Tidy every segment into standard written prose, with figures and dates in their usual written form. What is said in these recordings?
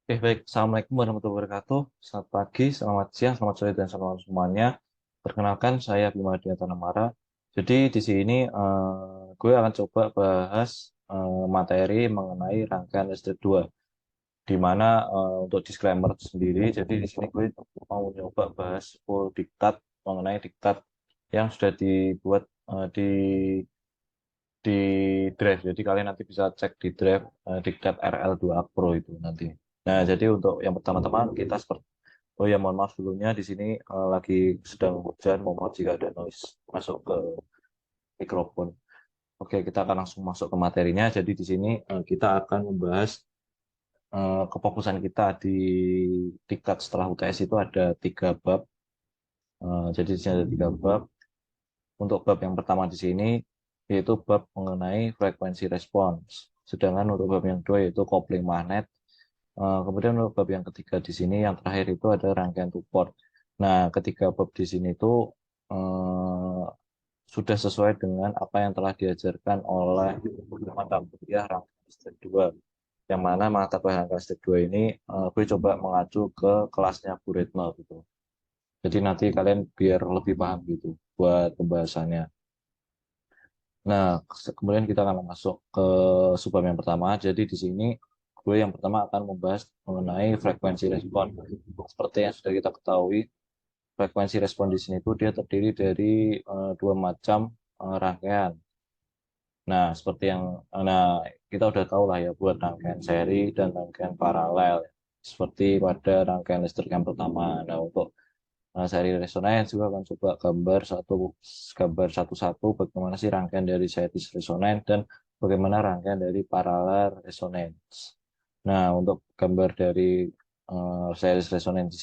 Baik. Assalamualaikum warahmatullahi wabarakatuh. Selamat pagi, selamat siang, selamat sore, dan selamat malam semuanya. Perkenalkan, saya Bima Ardianta Namara. Jadi di sini gue akan coba bahas materi mengenai rangkaian listrik 2. Di mana untuk disclaimer sendiri, jadi di sini gue mau nyoba bahas full diktat mengenai diktat yang sudah dibuat di drive. Jadi kalian nanti bisa cek di drive diktat RL2 Pro itu nanti. Nah, jadi untuk yang pertama-tama kita seperti oh ya, mohon maaf sebelumnya di sini lagi sedang hujan, mohon maaf jika ada noise masuk ke mikrofon. Oke, kita akan langsung masuk ke materinya. Jadi di sini kita akan membahas kefokusan kita di diktat setelah UTS itu ada 3 bab. Jadi di sini ada 3 bab. Untuk bab yang pertama di sini yaitu bab mengenai frekuensi respons. Sedangkan untuk bab yang kedua yaitu kopling magnet. Kemudian untuk bab yang ketiga di sini yang terakhir itu ada rangkaian support. Nah, ketiga bab di sini itu eh, sudah sesuai dengan apa yang telah diajarkan oleh mata kuliah rangkaian listrik 2. Yang mana mata kuliah rangkaian listrik 2 ini gue coba mengacu ke kelasnya Bu Retno gitu. Jadi nanti kalian biar lebih paham gitu buat pembahasannya. Nah, kemudian kita akan masuk ke subbab yang pertama. Jadi di sini gue yang pertama akan membahas mengenai frekuensi respon. Seperti yang sudah kita ketahui, frekuensi respon di sini itu dia terdiri dari 2 macam rangkaian. Nah, seperti yang kita udah tahu lah ya buat rangkaian seri dan rangkaian paralel. Seperti pada rangkaian listrik yang pertama. Nah, untuk seri resonans juga akan coba gambar satu-satu bagaimana sih rangkaian dari seri resonans dan bagaimana rangkaian dari paralel resonans. Nah, untuk gambar dari seri resonans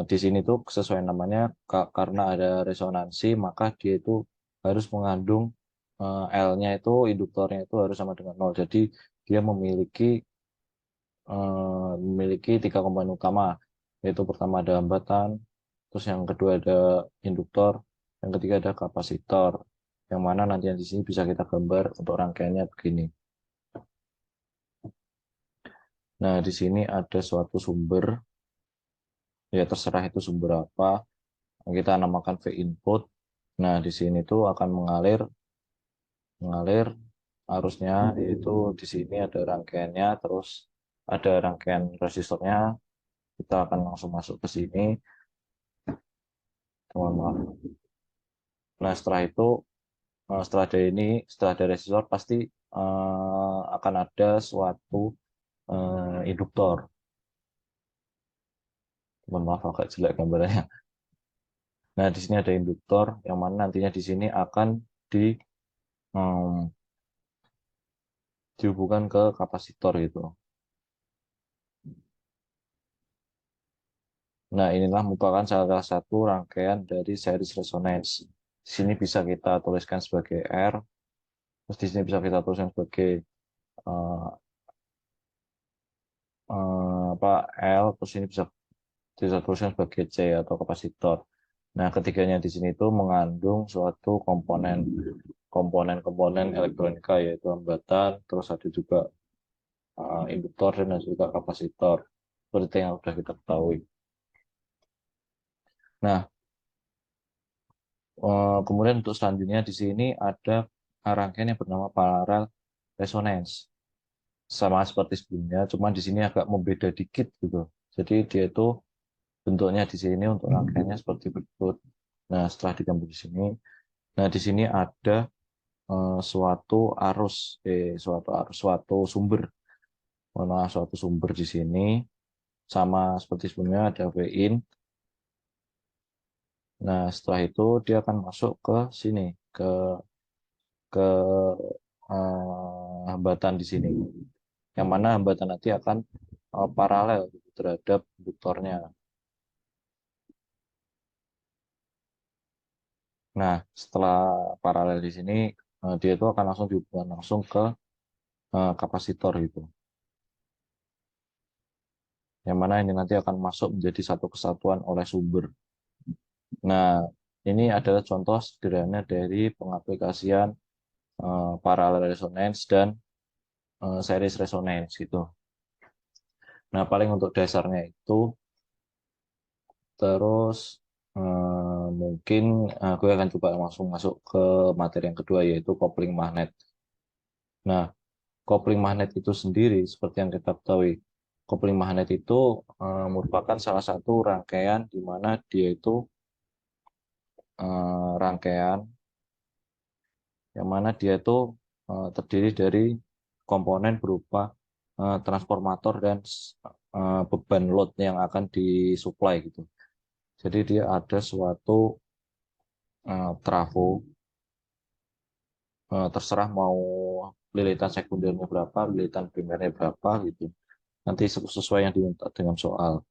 di sini tuh sesuai namanya karena ada resonansi maka dia itu harus mengandung L-nya itu induktornya itu harus sama dengan 0. Jadi dia memiliki 3 komponen utama, yaitu pertama ada hambatan, terus yang kedua ada induktor, yang ketiga ada kapasitor. Yang mana nanti di sini bisa kita gambar untuk rangkaiannya begini. Nah, di sini ada suatu sumber, ya terserah itu sumber apa, kita namakan V input. Nah, di sini tuh akan mengalir arusnya, yaitu di sini ada rangkaiannya, terus ada rangkaian resistornya. Kita akan langsung masuk ke sini. Mohon maaf. Nah, setelah itu, setelah ada resistor, pasti akan ada suatu induktor. Mohon maaf agak jelek gambarnya. Nah, di sini ada induktor, yang mana nantinya di sini akan em, dihubungkan ke kapasitor gitu. Nah, inilah merupakan salah satu rangkaian dari series resonance. Di sini bisa kita tuliskan sebagai R, terus di sini bisa kita tuliskan sebagai eh, apa L, terus ini bisa tuliskan sebagai C atau kapasitor. Nah, ketiganya di sini itu mengandung suatu komponen elektronika yaitu hambatan, terus ada juga induktor dan juga kapasitor seperti yang sudah kita ketahui. Nah, kemudian untuk selanjutnya di sini ada rangkaian yang bernama parallel resonance. Sama seperti sebelumnya, cuma di sini agak membeda dikit gitu. Jadi dia itu bentuknya di sini untuk rangkaiannya seperti berikut. Nah, setelah digambar di sini, nah di sini ada suatu sumber, suatu sumber di sini sama seperti sebelumnya ada Vin. Nah, setelah itu dia akan masuk ke sini, ke hambatan di sini, yang mana hambatan nanti akan paralel gitu, terhadap induktornya. Nah, setelah paralel di sini, dia itu akan langsung dihubungkan langsung ke kapasitor gitu. Yang mana ini nanti akan masuk menjadi satu kesatuan oleh sumber. Nah, ini adalah contoh sederhana dari pengaplikasian parallel resonance dan series resonance gitu. Nah, paling untuk dasarnya itu, terus mungkin gue akan coba langsung masuk ke materi yang kedua, yaitu kopling magnet. Nah, kopling magnet itu sendiri, seperti yang kita ketahui, kopling magnet itu merupakan salah satu rangkaian di mana dia itu rangkaian yang mana dia itu terdiri dari komponen berupa transformator dan beban load yang akan disuplai gitu. Jadi dia ada suatu trafo, terserah mau lilitan sekundernya berapa, lilitan primernya berapa gitu. Nanti sesuai yang diminta dengan soal.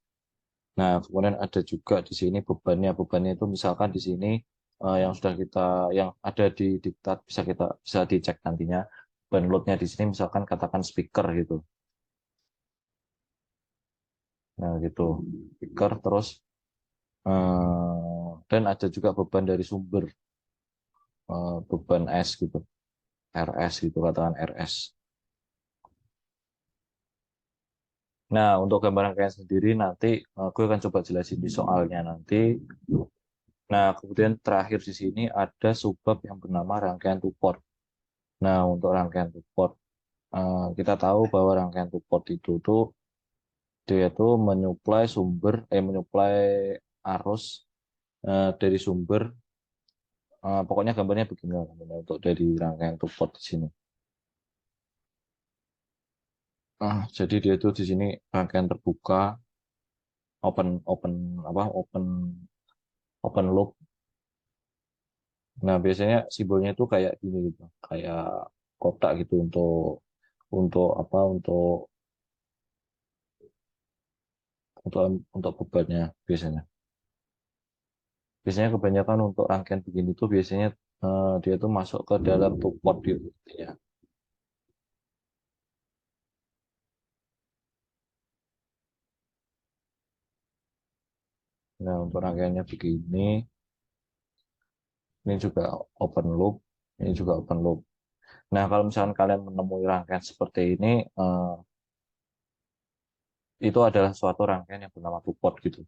Nah, kemudian ada juga di sini bebannya. Bebannya itu misalkan di sini yang sudah kita yang ada di diktat bisa dicek nantinya. Beban loadnya di sini misalkan katakan speaker gitu. Nah, gitu. Speaker terus dan ada juga beban dari sumber, beban S gitu. RS gitu, katakan RS. Nah, untuk gambar rangkaian sendiri nanti gue akan coba jelasin di soalnya nanti. Nah, kemudian terakhir di sini ada subbab yang bernama rangkaian two-port. Nah, untuk rangkaian two-port, kita tahu bahwa rangkaian two-port itu tuh dia tuh menyuplai arus dari sumber. Pokoknya gambarnya begini lah, gambarnya untuk dari rangkaian two-port di sini. Jadi dia itu di sini rangkaian terbuka, open open apa open loop. Nah, biasanya simbolnya itu kayak gini gitu, kayak kotak gitu untuk apa untuk untuk bebannya biasanya. Biasanya kebanyakan untuk rangkaian begini tuh biasanya dia tuh masuk ke dalam tuh pot gitu ya. Nah, untuk rangkaiannya begini, ini juga open loop, ini juga open loop. Nah, kalau misalkan kalian menemui rangkaian seperti ini, itu adalah suatu rangkaian yang bernama two pot gitu.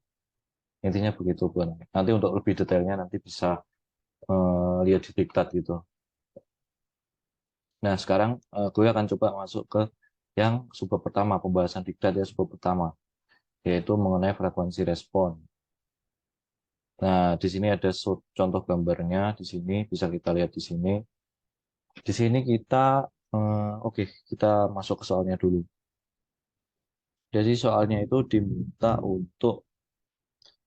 Intinya begitu, Bun. Nanti untuk lebih detailnya nanti bisa lihat di diktat gitu. Nah, sekarang gue akan coba masuk ke yang subbab pertama, pembahasan diktat ya subbab pertama, yaitu mengenai frekuensi respon. Nah, di sini ada contoh gambarnya, di sini bisa kita lihat di sini. Di sini kita, oke, kita masuk ke soalnya dulu. Jadi soalnya itu diminta untuk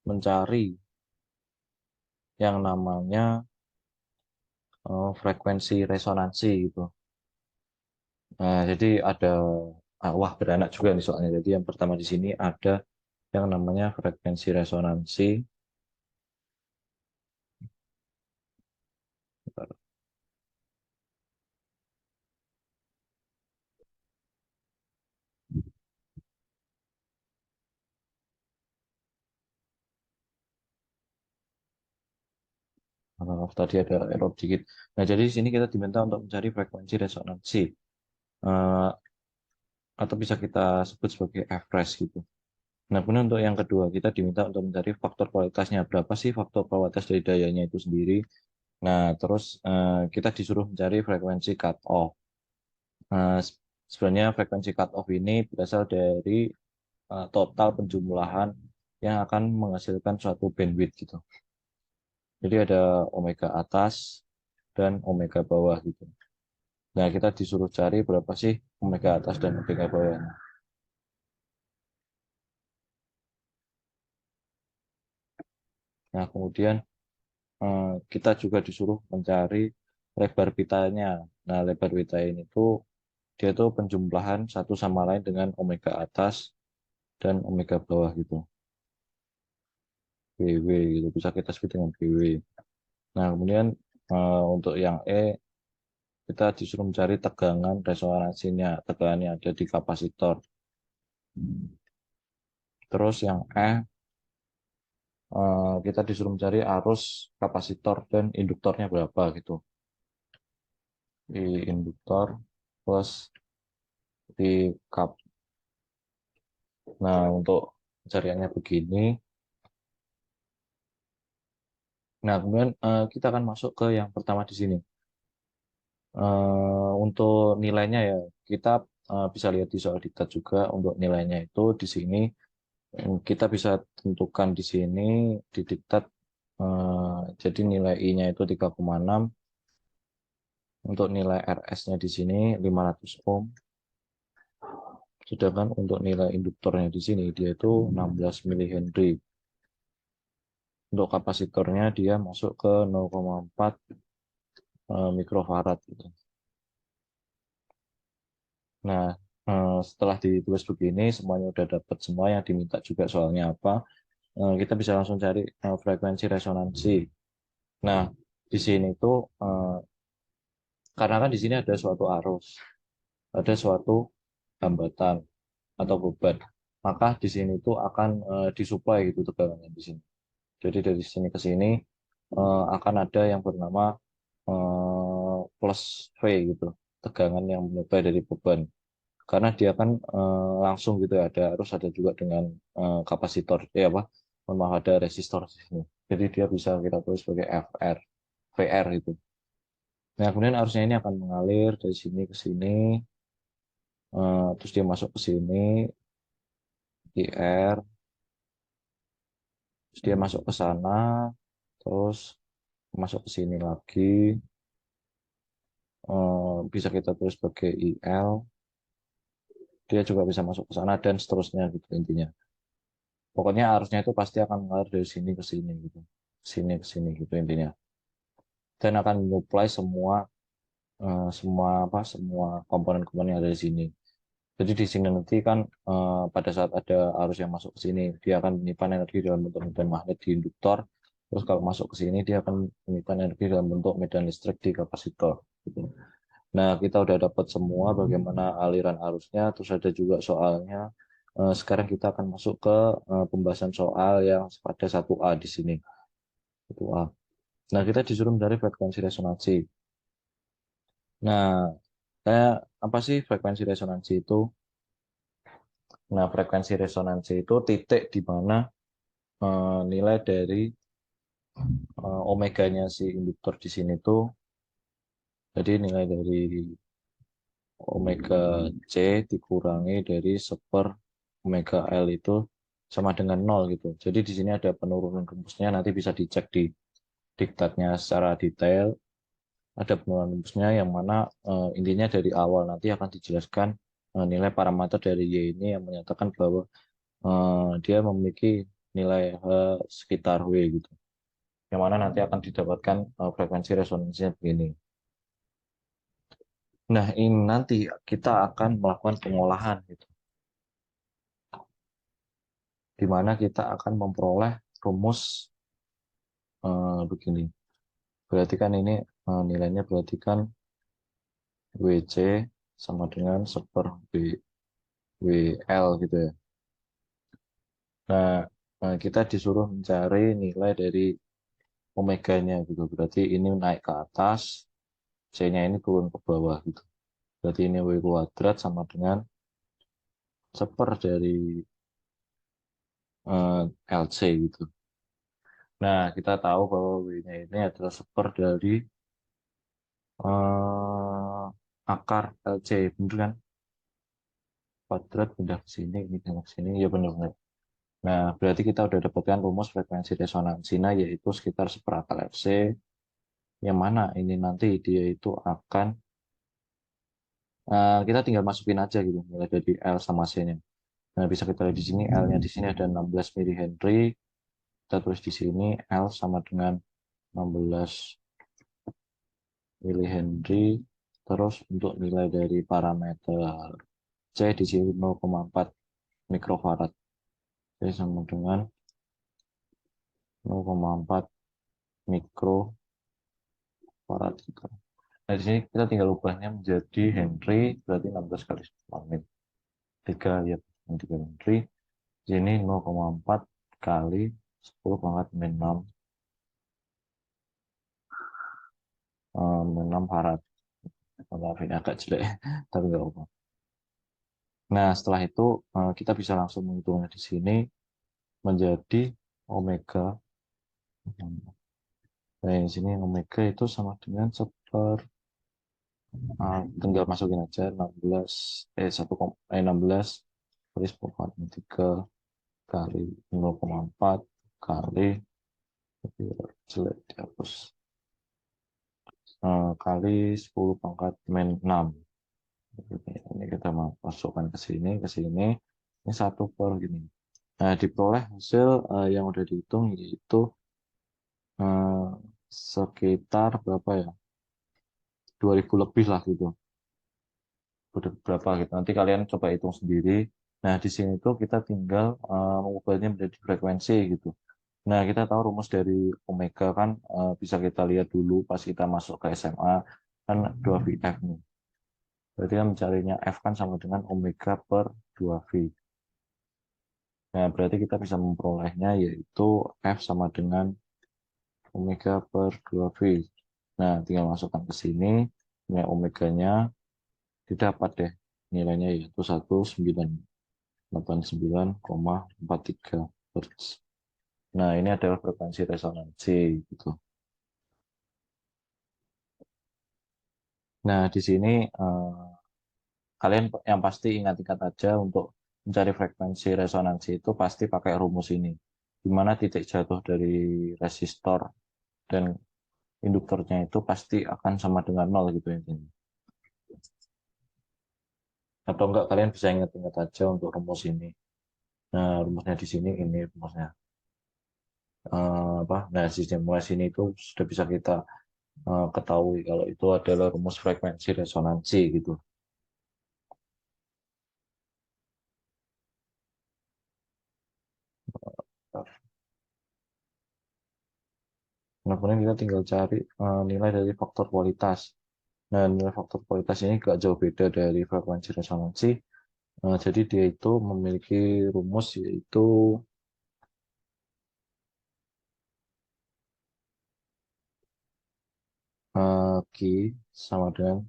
mencari yang namanya frekuensi resonansi gitu. Nah, jadi ada, wah beranak juga nih soalnya. Jadi yang pertama di sini ada yang namanya frekuensi resonansi. Maaf, tadi ada error dikit. Nah, jadi di sini kita diminta untuk mencari frekuensi resonansi. Eh, atau bisa kita sebut sebagai F-res gitu. Nah, kemudian untuk yang kedua, kita diminta untuk mencari faktor kualitasnya. Berapa sih faktor kualitas dari dayanya itu sendiri? Nah, terus kita disuruh mencari frekuensi cut off. Nah, sebenarnya frekuensi cut off ini berasal dari total penjumlahan yang akan menghasilkan suatu bandwidth gitu. Jadi ada omega atas dan omega bawah gitu. Nah, kita disuruh cari berapa sih omega atas dan omega bawahnya. Nah, kemudian kita juga disuruh mencari lebar pitanya. Nah, lebar pita ini tuh dia tuh penjumlahan satu sama lain dengan omega atas dan omega bawah gitu. BW gitu, bisa kita sebut dengan BW. Nah, kemudian untuk yang E kita disuruh mencari tegangan resonansinya, tegangan yang ada di kapasitor. Terus yang E kita disuruh mencari arus kapasitor dan induktornya berapa gitu. Di induktor plus di kap Nah, untuk pencariannya begini. Nah, kemudian kita akan masuk ke yang pertama di sini. Untuk nilainya ya, kita bisa lihat di soal diktat juga untuk nilainya itu di sini kita bisa tentukan di sini di diktat jadi nilai I-nya itu 3,6, untuk nilai RS-nya di sini 500 ohm, sedangkan untuk nilai induktornya di sini dia itu 16 mH. Untuk kapasitornya dia masuk ke 0,4 mikrofarad gitu. Nah, setelah ditulis begini, semuanya udah dapat semua yang diminta juga soalnya apa. Kita bisa langsung cari frekuensi resonansi. Nah, di sini tuh karena kan di sini ada suatu arus, ada suatu hambatan atau beban, maka di sini tuh akan disuplai gitu tegangannya di sini. Jadi dari sini ke sini akan ada yang bernama plus V gitu, tegangan yang menyuplai dari beban. Karena dia kan langsung gitu ya, ada harus ada juga dengan kapasitor ya apa, mohon maaf, ada resistor di sini, jadi dia bisa kita tulis sebagai FR VR itu. Nah, kemudian arusnya ini akan mengalir dari sini ke sini, terus dia masuk ke sini IR, terus dia masuk ke sana, terus masuk ke sini lagi, bisa kita tulis sebagai IL, dia juga bisa masuk ke sana dan seterusnya gitu intinya. Pokoknya arusnya itu pasti akan mengalir dari sini ke sini gitu, sini ke sini gitu intinya, dan akan menyuplai semua komponen-komponen yang ada di sini. Jadi di sini nanti kan pada saat ada arus yang masuk ke sini, dia akan menyimpan energi dalam bentuk medan magnet di induktor. Terus kalau masuk ke sini, dia akan menyimpan energi dalam bentuk medan listrik di kapasitor. Gitu. Nah, kita udah dapat semua bagaimana aliran arusnya. Terus ada juga soalnya. Sekarang kita akan masuk ke pembahasan soal yang pada 1A di sini. 1A. Nah, kita disuruh mencari frekuensi resonansi. Nah, kayak apa sih frekuensi resonansi itu? Nah, frekuensi resonansi itu titik di mana nilai dari omeganya si induktor di sini tuh, jadi nilai dari omega C dikurangi dari 1/, omega L itu sama dengan 0 gitu. Jadi di sini ada penurunan rumusnya, nanti bisa dicek di diktatnya secara detail. Ada penurunan rumusnya yang mana intinya dari awal nanti akan dijelaskan nilai parameter dari Y ini yang menyatakan bahwa dia memiliki nilai sekitar W gitu, yang mana nanti akan didapatkan frekuensi resonansinya begini. Nah, ini nanti kita akan melakukan pengolahan gitu, di mana kita akan memperoleh rumus begini. Berarti kan ini nilainya berarti kan WC sama dengan 1/WL gitu ya. Nah, kita disuruh mencari nilai dari omeganya gitu. Berarti ini naik ke atas, C-nya ini turun ke bawah gitu. Berarti ini W kuadrat sama dengan 1/, dari LC gitu. Nah, kita tahu bahwa W-nya ini adalah 1/, dari akar LC, bener kan? Kuadrat pindah ke sini, ini pindah ke sini, ya benar-benar. Nah, berarti kita udah dapatkan rumus frekuensi resonansinya, yaitu sekitar 1/akar LC, yang mana ini nanti dia itu akan, kita tinggal masukin aja gitu, mulai dari L sama C-nya. Nah, bisa kita lihat di sini, L-nya di sini ada 16 mH, kita tulis di sini L sama dengan 16 mH. Terus untuk nilai dari parameter C di sini 0,4 mikrofarad. Jadi sama dengan 0,4 mikrofarad. Nah, di sini kita tinggal ubahnya menjadi Henry, berarti 16 kali 10 menit. 3 ya, 3 Henry. Di sini 0,4 kali 10 pangkat min 6, 6 farad. Maaf ini agak jelek, tapi nggak apa. Nah, setelah itu kita bisa langsung menghitungnya di sini menjadi omega. Nah, di sini omega itu sama dengan tinggal masukin aja 16 16 kali 10,3 kali 0,4 kali biar jelek dihapus kali 10 pangkat min 6. Ini kita masukkan ke sini, ini 1/gini. Nah, diperoleh hasil yang udah dihitung yaitu eh, sekitar berapa ya? 2000 lebih lah gitu. Udah berapa gitu. Nanti kalian coba hitung sendiri. Nah, di sini tuh kita tinggal mengubahnya menjadi frekuensi gitu. Nah, kita tahu rumus dari omega kan bisa kita lihat dulu pas kita masuk ke SMA kan 2VF nih. Berarti kan mencarinya F kan sama dengan omega per 2V. Nah, berarti kita bisa memperolehnya yaitu F sama dengan omega per 2V. Nah, tinggal masukkan ke sini, nilai omeganya didapat deh. Nilainya yaitu 1989,43 Hz. Nah, ini adalah frekuensi resonansi gitu. Nah, di sini kalian yang pasti ingat-ingat aja untuk mencari frekuensi resonansi itu pasti pakai rumus ini. Di mana titik jatuh dari resistor dan induktornya itu pasti akan sama dengan nol gitu ya. Atau enggak kalian bisa ingat-ingat aja untuk rumus ini. Nah, rumusnya di sini ini rumusnya. Apa? Nah, sistem mulai sini itu sudah bisa kita ketahui kalau itu adalah rumus frekuensi resonansi gitu. Nah, kemudian kita tinggal cari nilai dari faktor kualitas. Nah, nilai faktor kualitas ini nggak jauh beda dari frekuensi resonansi. Jadi dia itu memiliki rumus yaitu Q sama dengan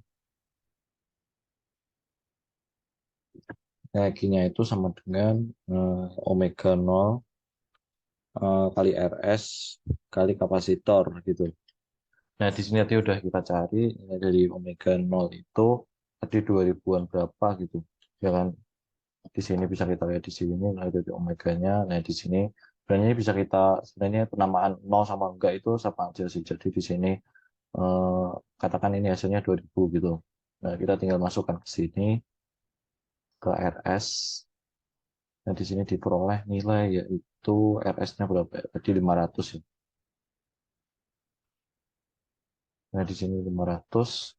Q-nya itu sama dengan omega 0 kali RS kali kapasitor gitu. Nah, di sini tadi udah kita cari nilai dari omega 0 itu tadi 2000-an berapa gitu. Ya kan? Di sini bisa kita lihat di sini nilai dari omeganya. Nah, di sini sebenarnya bisa kita sebenarnya penamaan 0 sama enggak itu sama aja sih. Jadi di sini eh, katakan ini hasilnya 2000 gitu. Nah, kita tinggal masukkan ke sini ke RS. Nah, di sini diperoleh nilai yaitu RS-nya berapa ya? Tadi 500 ya. Nah, di sini 500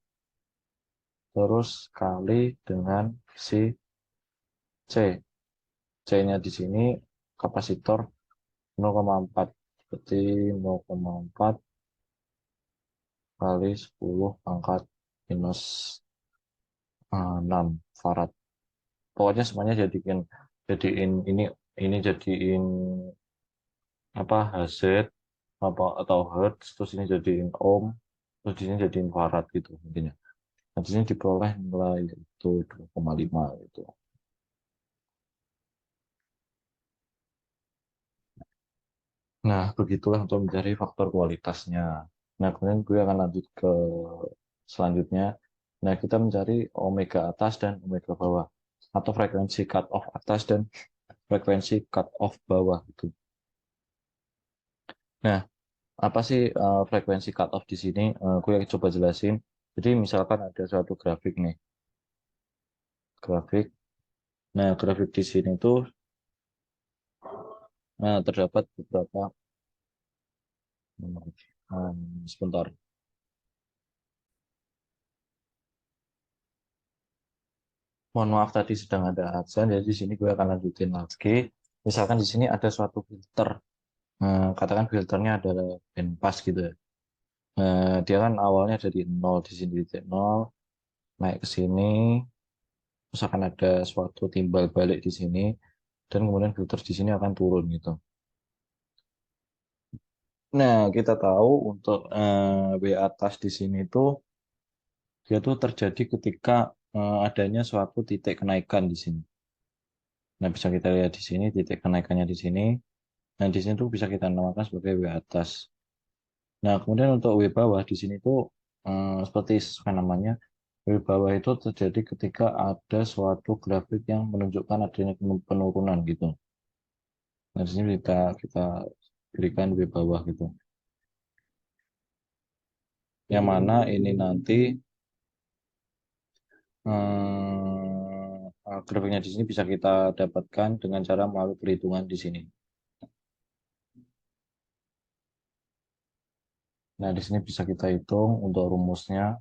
terus kali dengan si C. C-nya di sini kapasitor 0,4. Berarti 0,4 kali 10 pangkat minus 6 farad. Pokoknya semuanya jadiin ini jadiin apa Hz apa atau hertz terus ini jadiin ohm terus di sini jadiin farad gitu intinya. Nah, di sini diperoleh nilai yaitu 2,5 gitu. Nah, begitulah untuk mencari faktor kualitasnya. Nah, kemudian gue akan lanjut ke selanjutnya. Nah, kita mencari omega atas dan omega bawah atau frekuensi cut off atas dan frekuensi cut off bawah gitu. Nah, apa sih frekuensi cut off di sini? Gue coba jelasin. Jadi misalkan ada suatu grafik nih, grafik. Nah, grafik di sini tuh terdapat beberapa sebentar. Mohon maaf tadi sedang ada adzan, jadi di sini gue akan lanjutin lagi. Misalkan di sini ada suatu filter, katakan filternya adalah bandpass gitu ya. Dia kan awalnya dari nol di sini titik nol, naik ke sini, terus akan ada suatu timbal balik di sini, dan kemudian filter di sini akan turun gitu. Nah, kita tahu untuk W atas di sini tuh dia tuh terjadi ketika adanya suatu titik kenaikan di sini. Nah, bisa kita lihat di sini titik kenaikannya di sini. Nah, di sini tuh bisa kita namakan sebagai W atas. Nah, kemudian untuk W bawah di sini tuh seperti sesuai namanya, W bawah itu terjadi ketika ada suatu grafik yang menunjukkan adanya penurunan gitu. Nah, di sini kita berikan W bawah gitu. Yang mana ini nanti grafiknya di sini bisa kita dapatkan dengan cara melalui perhitungan di sini. Nah, di sini bisa kita hitung untuk rumusnya.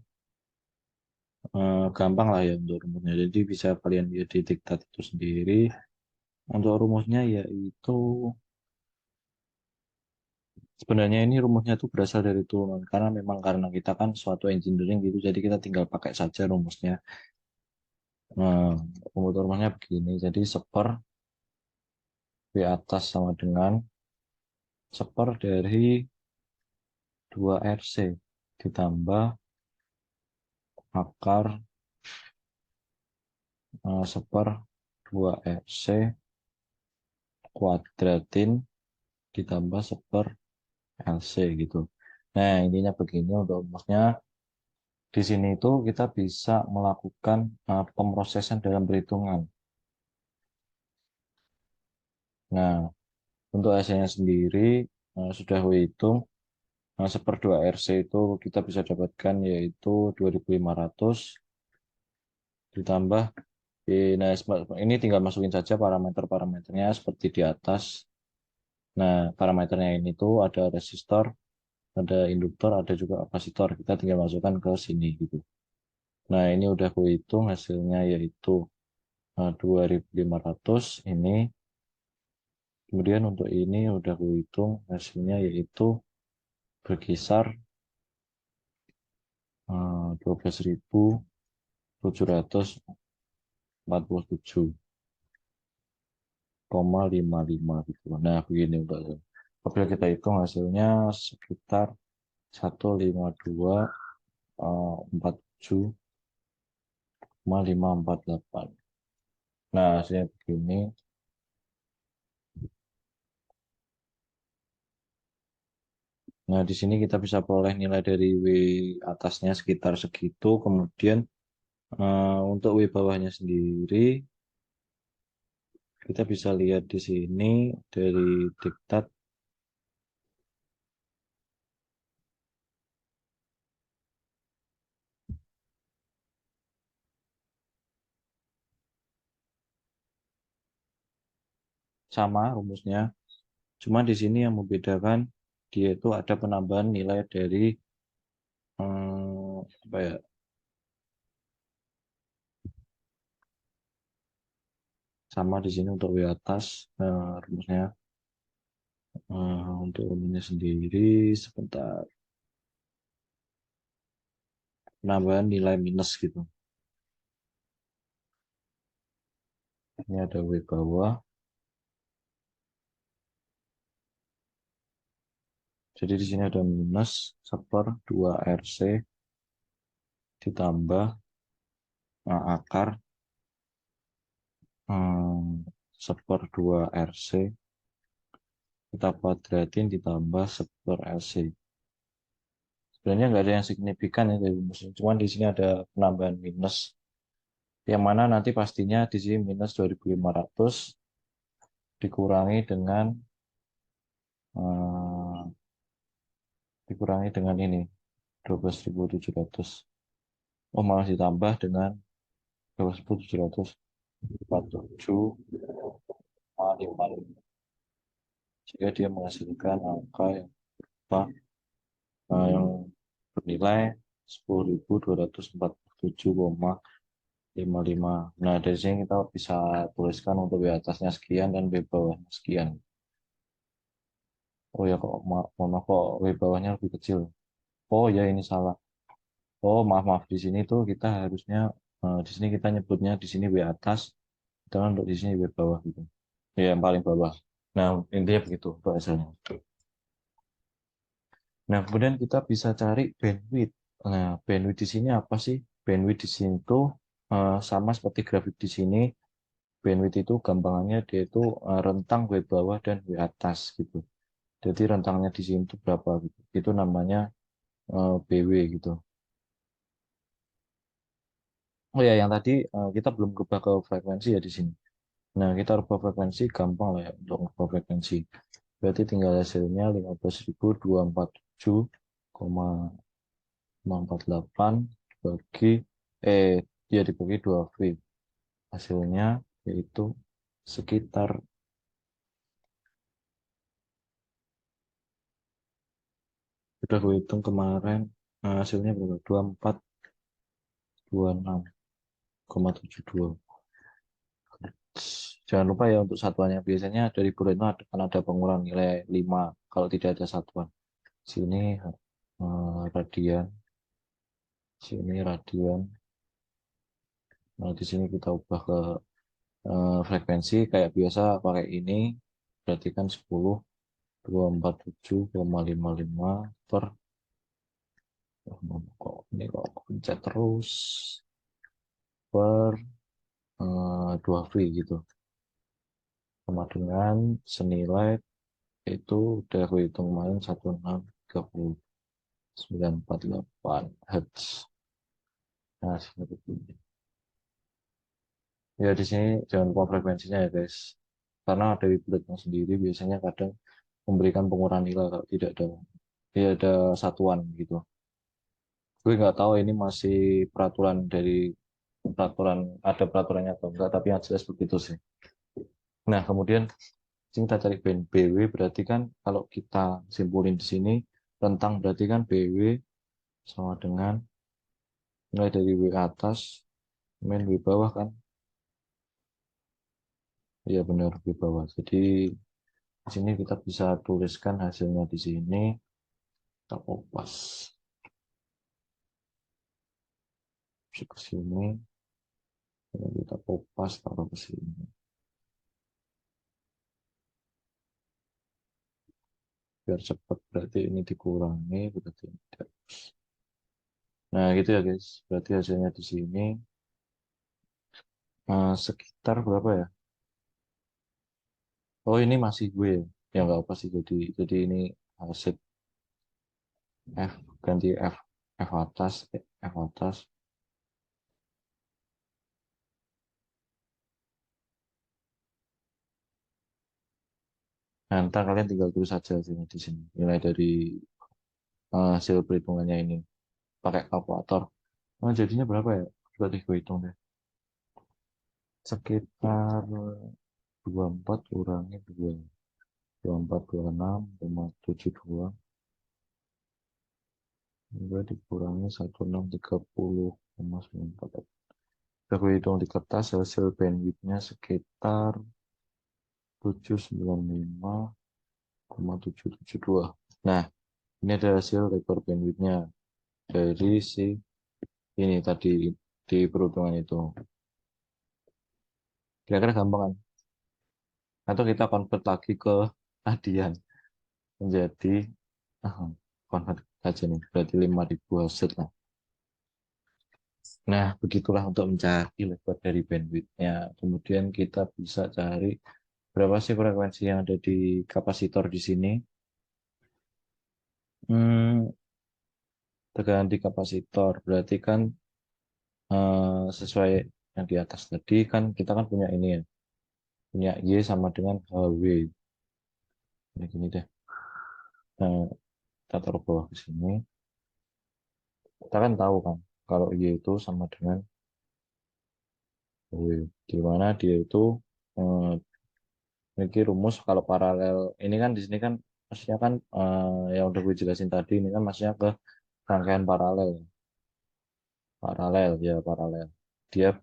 Gampang lah ya untuk rumusnya. Jadi bisa kalian lihat di diktat itu sendiri. Untuk rumusnya yaitu sebenarnya ini rumusnya itu berasal dari turunan karena memang karena kita kan suatu engineering gitu, jadi kita tinggal pakai saja rumusnya. Nah, rumusnya begini. Jadi seper V atas sama dengan seper dari 2RC ditambah akar seper 2RC kuadratin ditambah seper LC gitu. Nah, intinya begini untuk rumusnya. Di sini itu kita bisa melakukan pemrosesan dalam perhitungan. Nah, untuk hasilnya sendiri sudah aku hitung. Seper 2RC itu kita bisa dapatkan yaitu 2.500 ditambah nah ini tinggal masukin saja parameter-parameternya seperti di atas. Nah, parameternya ini tuh ada resistor, ada induktor, ada juga kapasitor. Kita tinggal masukkan ke sini gitu. Nah, ini udah aku hitung hasilnya yaitu 2.500 ini. Kemudian untuk ini udah aku hitung hasilnya yaitu berkisar 12.755 gitu. Nah, begini untuk apabila kita hitung hasilnya sekitar 152,47,548. Nah, hasilnya begini. Nah, di sini kita bisa peroleh nilai dari W atasnya sekitar segitu. Kemudian untuk W bawahnya sendiri, kita bisa lihat di sini dari diktat. Sama rumusnya. Cuma di sini yang membedakan dia itu ada penambahan nilai dari apa ya? Sama di sini untuk W atas rumusnya. Untuk rumusnya sendiri sebentar penambahan nilai minus gitu. Ini ada W bawah. Jadi di sini ada minus seper 2RC ditambah akar seper 2RC kita kuadratin ditambah seper LC. Sebenarnya nggak ada yang signifikan ya dari rumusnya. Cuman di sini ada penambahan minus. Yang mana nanti pastinya di sini minus 2.500 dikurangi dengan eh, dikurangi dengan ini 12.700. Oh, malah ditambah dengan 12.747,55. Jika dia menghasilkan angka yang apa yang bernilai 10.247,55. Nah, dari sini kita bisa tuliskan untuk W atasnya sekian dan W bawahnya sekian. Oh ya, kok mohon maaf kok W bawahnya lebih kecil. Oh ya, ini salah. Oh, maaf di sini tuh kita harusnya di sini kita nyebutnya di sini W atas, sedangkan untuk di sini W bawah gitu. Ya, yang paling bawah. Nah, intinya begitu untuk hasilnya. Nah, kemudian kita bisa cari bandwidth. Nah, bandwidth di sini apa sih? Bandwidth di sini tuh sama seperti grafik di sini. Bandwidth itu gampangannya dia itu rentang W bawah dan W atas gitu. Jadi rentangnya di sini itu berapa gitu. Itu namanya BW gitu. Oh ya, yang tadi kita belum berubah ke frekuensi ya di sini. Nah, kita rubah frekuensi gampang lah ya untuk rubah frekuensi. Berarti tinggal hasilnya 15.247,448 bagi dia dibagi 2V. Hasilnya yaitu sekitar, sudah gue hitung kemarin, hasilnya berapa? 2426,72. Jangan lupa ya untuk satuannya. Biasanya dari bulan itu akan ada pengurangan nilai 5 kalau tidak ada satuan. Sini radian, sini radian. Nah, di sini kita ubah ke frekuensi kayak biasa pakai ini. Berarti kan 10.247,55 per, kok ini kok pencet terus, per 2V gitu. Sama dengan senilai itu udah aku hitung kemarin 16.948 Hz. Nah, seperti ini. Ya, di sini jangan lupa frekuensinya ya, guys. Karena dari bulatnya sendiri biasanya kadang memberikan pengurangan nilai kalau tidak ada satuan gitu. Gue nggak tahu ini masih peraturan dari peraturan, ada peraturannya atau enggak, tapi yang jelas begitu sih. Nah, kemudian kita cari BW, berarti kan kalau kita simpulin di sini rentang, berarti kan BW sama dengan mulai dari W atas min W bawah kan. Iya benar, W bawah. Jadi di sini kita bisa tuliskan hasilnya di sini. Kita kopas ke sini, kemudian kita kopas taruh ke sini. Biar cepat, berarti ini dikurangi, berarti ini tidak. Nah gitu ya guys, berarti hasilnya di sini sekitar berapa ya? Oh ini masih gue ya nggak apa sih, jadi ini hasil F, ganti F atas, F atas. Nah, ntar kalian tinggal tulis saja hasilnya di sini, nilai dari hasil perhitungannya ini pakai kalkulator. Nah, jadinya berapa ya? Berarti gue hitung deh. Sekitar 24 kurangi 2. 2426,72. Gue dikurangi 1630,94. Udah gue hitung di kertas, hasil bandwidthnya sekitar 795,772. Nah, ini ada hasil rekor bandwidthnya dari si ini tadi di perhitungan itu. Kira-kira gampang kan? Atau kita convert lagi ke hadian menjadi convert aja nih, berarti 5.000 Hz lah. Nah, begitulah untuk mencari lebar dari bandwidth-nya. Kemudian kita bisa cari berapa sih frekuensi yang ada di kapasitor di sini. Hmm, Tekanan di kapasitor berarti kan sesuai yang di atas tadi kan kita kan punya ini ya, punya Y sama dengan HW. Ini gini deh. Nah, kita taruh bawah ke sini. Kita kan tahu kan kalau Y itu sama dengan HW. Di mana dia itu eh, memiliki rumus kalau paralel. Ini kan di sini kan maksudnya kan yang udah gue jelasin tadi ini kan maksudnya ke rangkaian paralel. Paralel ya, paralel. Dia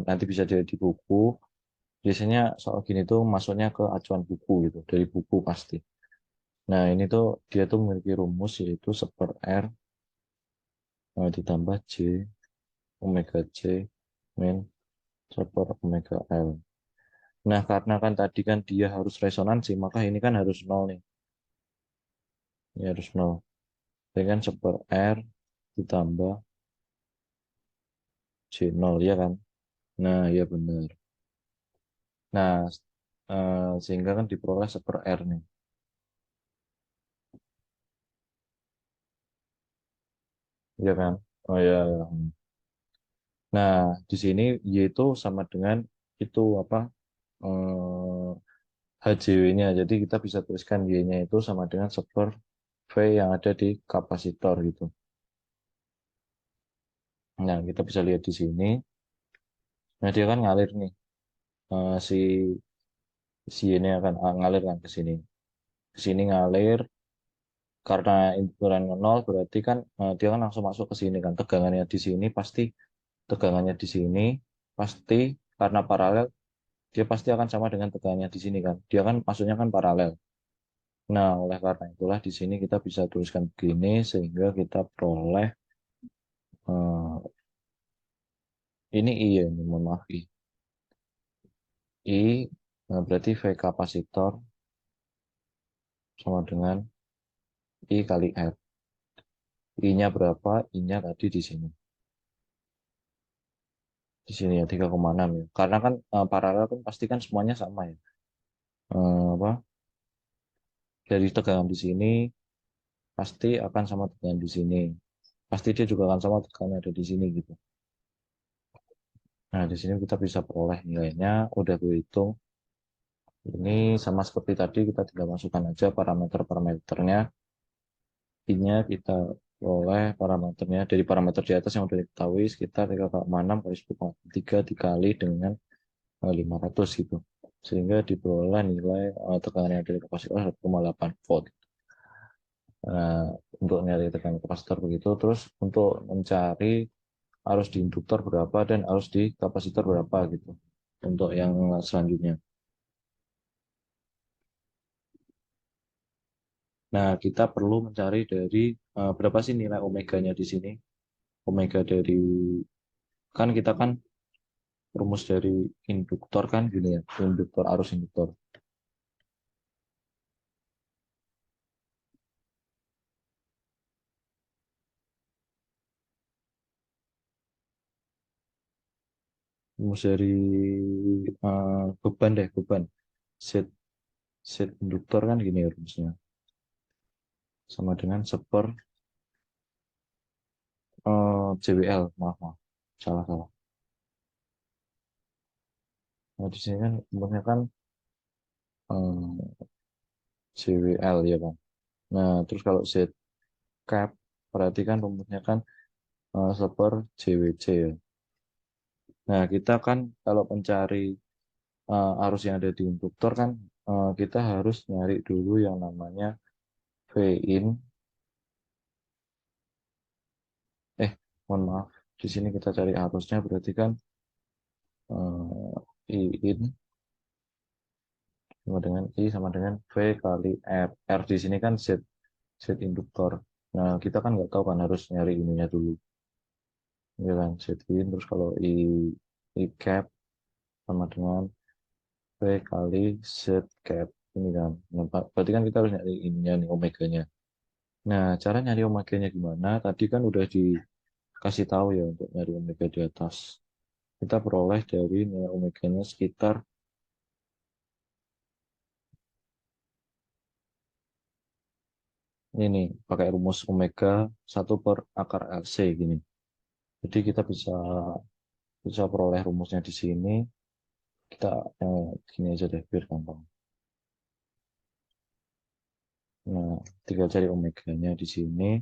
nanti bisa jadi di buku. Biasanya soal gini tuh masuknya ke acuan buku gitu, dari buku pasti. Nah, ini tuh dia tuh memiliki rumus yaitu 1/R ditambah J omega J min 1/omega L. Nah, karena kan tadi kan dia harus resonansi, maka ini kan harus nol nih. Ini harus nol. Ini kan 1/R ditambah J 0 ya kan. Nah, ya benar. Nah, sehingga kan diperoleh 1/R nih. Ya kan? Oh ya. Ya. Nah, di sini Y itu sama dengan itu apa? HJW-nya. Jadi kita bisa tuliskan Y-nya itu sama dengan 1/V yang ada di kapasitor gitu. Nah, kita bisa lihat di sini. Nah, dia kan ngalir nih. Si ini akan ngalir kan ke sini. Ke sini ngalir karena ukuran nol berarti kan dia kan langsung masuk ke sini kan. Tegangannya di sini pasti tegangannya di sini pasti karena paralel dia pasti akan sama dengan tegangannya di sini kan. Dia kan masuknya kan paralel. Nah, oleh karena itulah di sini kita bisa tuliskan begini sehingga kita peroleh eh, ini I ya, ini, mohon maaf I. I berarti V kapasitor sama dengan I kali R. I-nya berapa? I-nya tadi di sini. Di sini ya 3,6 ya. Karena kan paralel kan pasti kan semuanya sama ya. Apa? Dari tegangan di sini pasti akan sama tegangan di sini. Pasti dia juga akan sama tegangan ada di sini gitu. Nah, di sini kita bisa peroleh nilainya. Udah gue hitung. Ini sama seperti tadi kita tinggal masukkan aja parameter-parameternya. I-nya kita peroleh parameternya dari parameter di atas yang sudah diketahui sekitar 3,6 kali 10,3 dikali dengan 500 gitu. Sehingga diperoleh nilai tekanan yang dari kapasitor 1,8 volt. Nah, untuk nyari tekanan kapasitor begitu. Terus untuk mencari arus di induktor berapa dan arus di kapasitor berapa gitu. Untuk yang selanjutnya. Nah, kita perlu mencari dari berapa sih nilai omeganya di sini. Omega dari kan kita kan rumus dari induktor kan gini ya, induktor arus induktor. Rumus dari beban deh, beban. Set set induktor kan gini ya rumusnya. Sama dengan JWL, maaf maaf. Salah salah. Nah, di sini kan rumusnya kan eh, JWL ya kan. Nah, terus kalau Z cap berarti kan rumusnya kan JWC ya. Nah, kita kan kalau mencari arus yang ada di induktor kan kita harus nyari dulu yang namanya V in mohon maaf di sini kita cari arusnya berarti kan I in sama dengan I sama dengan V kali R. R di sini kan Z induktor. Nah, kita kan nggak tahu kan harus nyari ininya dulu. Ya kan, Z in terus kalau I cap sama dengan V kali Z cap ini kan. Nah, berarti kan kita harus nyari ininya nih omeganya. Nah, cara nyari omeganya gimana? Tadi kan udah dikasih tahu ya untuk nyari omega di atas. Kita peroleh dari nilai omeganya sekitar ini nih, pakai rumus omega 1/akar LC gini. Jadi kita bisa bisa peroleh rumusnya di sini. Kita gini aja deh biar gampang. Nah, tinggal cari omeganya di sini.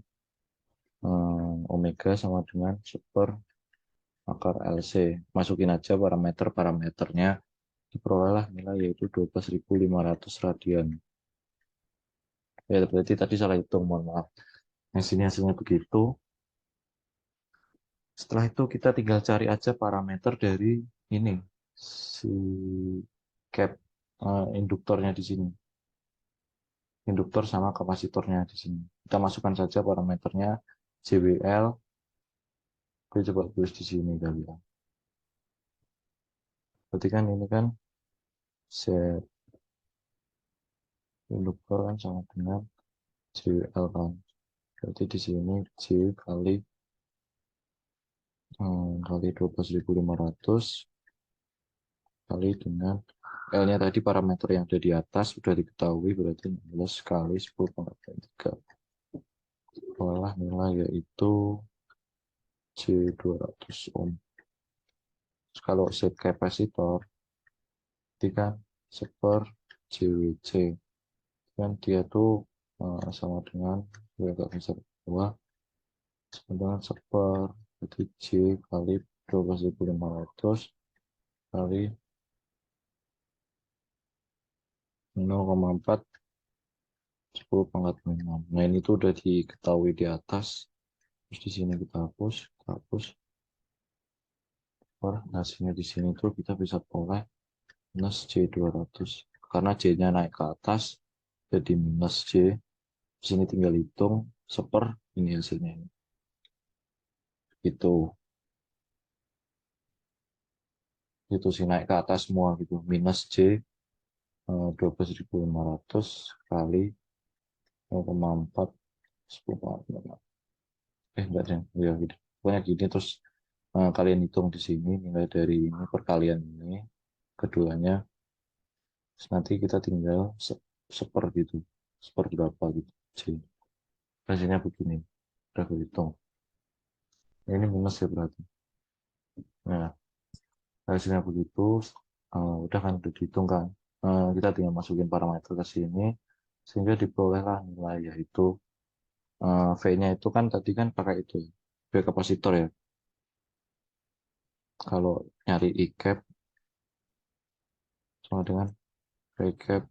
Omega sama dengan 1/akar LC. Masukin aja parameternya. Diperolehlah nilai yaitu 12.500 radian. Ya, berarti tadi salah hitung, mohon maaf. Nah, sini hasilnya begitu. Setelah itu kita tinggal cari aja parameter dari ini si cap induktornya di sini. Induktor sama kapasitornya di sini. Kita masukkan saja parameternya JWL. Gue coba tulis di sini kali ya. Berarti kan ini kan set induktor kan sama dengan JWL kan. Berarti di sini J kali kali 12.500 kali dengan L-nya tadi parameter yang ada di atas sudah diketahui, berarti 16 kali 10 pangkat 3. Olah nilai yaitu C 200 ohm. Terus kalau Z kapasitor, itu kan seper JWC. Kan dia tuh sama dengan, gue agak besar bawah, sama dengan seper, jadi J kali 12.500 kali 0,4 10 pangkat 6. Nah ini tuh udah diketahui di atas. Terus di sini kita hapus. Hasilnya di sini tuh kita bisa peroleh minus J200. Karena J-nya naik ke atas, jadi minus J. Di sini tinggal hitung, seper, ini hasilnya. Itu sih naik ke atas semua gitu. Minus J 12.500 kali 0,4 10,6. Enggak deh. Ya gitu. Pokoknya gini terus kalian hitung di sini nilai dari ini perkalian ini keduanya. Terus nanti kita tinggal seper gitu. Seper berapa gitu. J. Hasilnya begini. Udah gue hitung. Ini minus ya berarti. Nah, hasilnya begitu. Udah kan udah dihitung kan. Kita tinggal masukin parameter ke sini. Sehingga diperolehlah nilai yaitu V-nya itu kan tadi kan pakai itu. V kapasitor ya. Kalau nyari I cap sama dengan V cap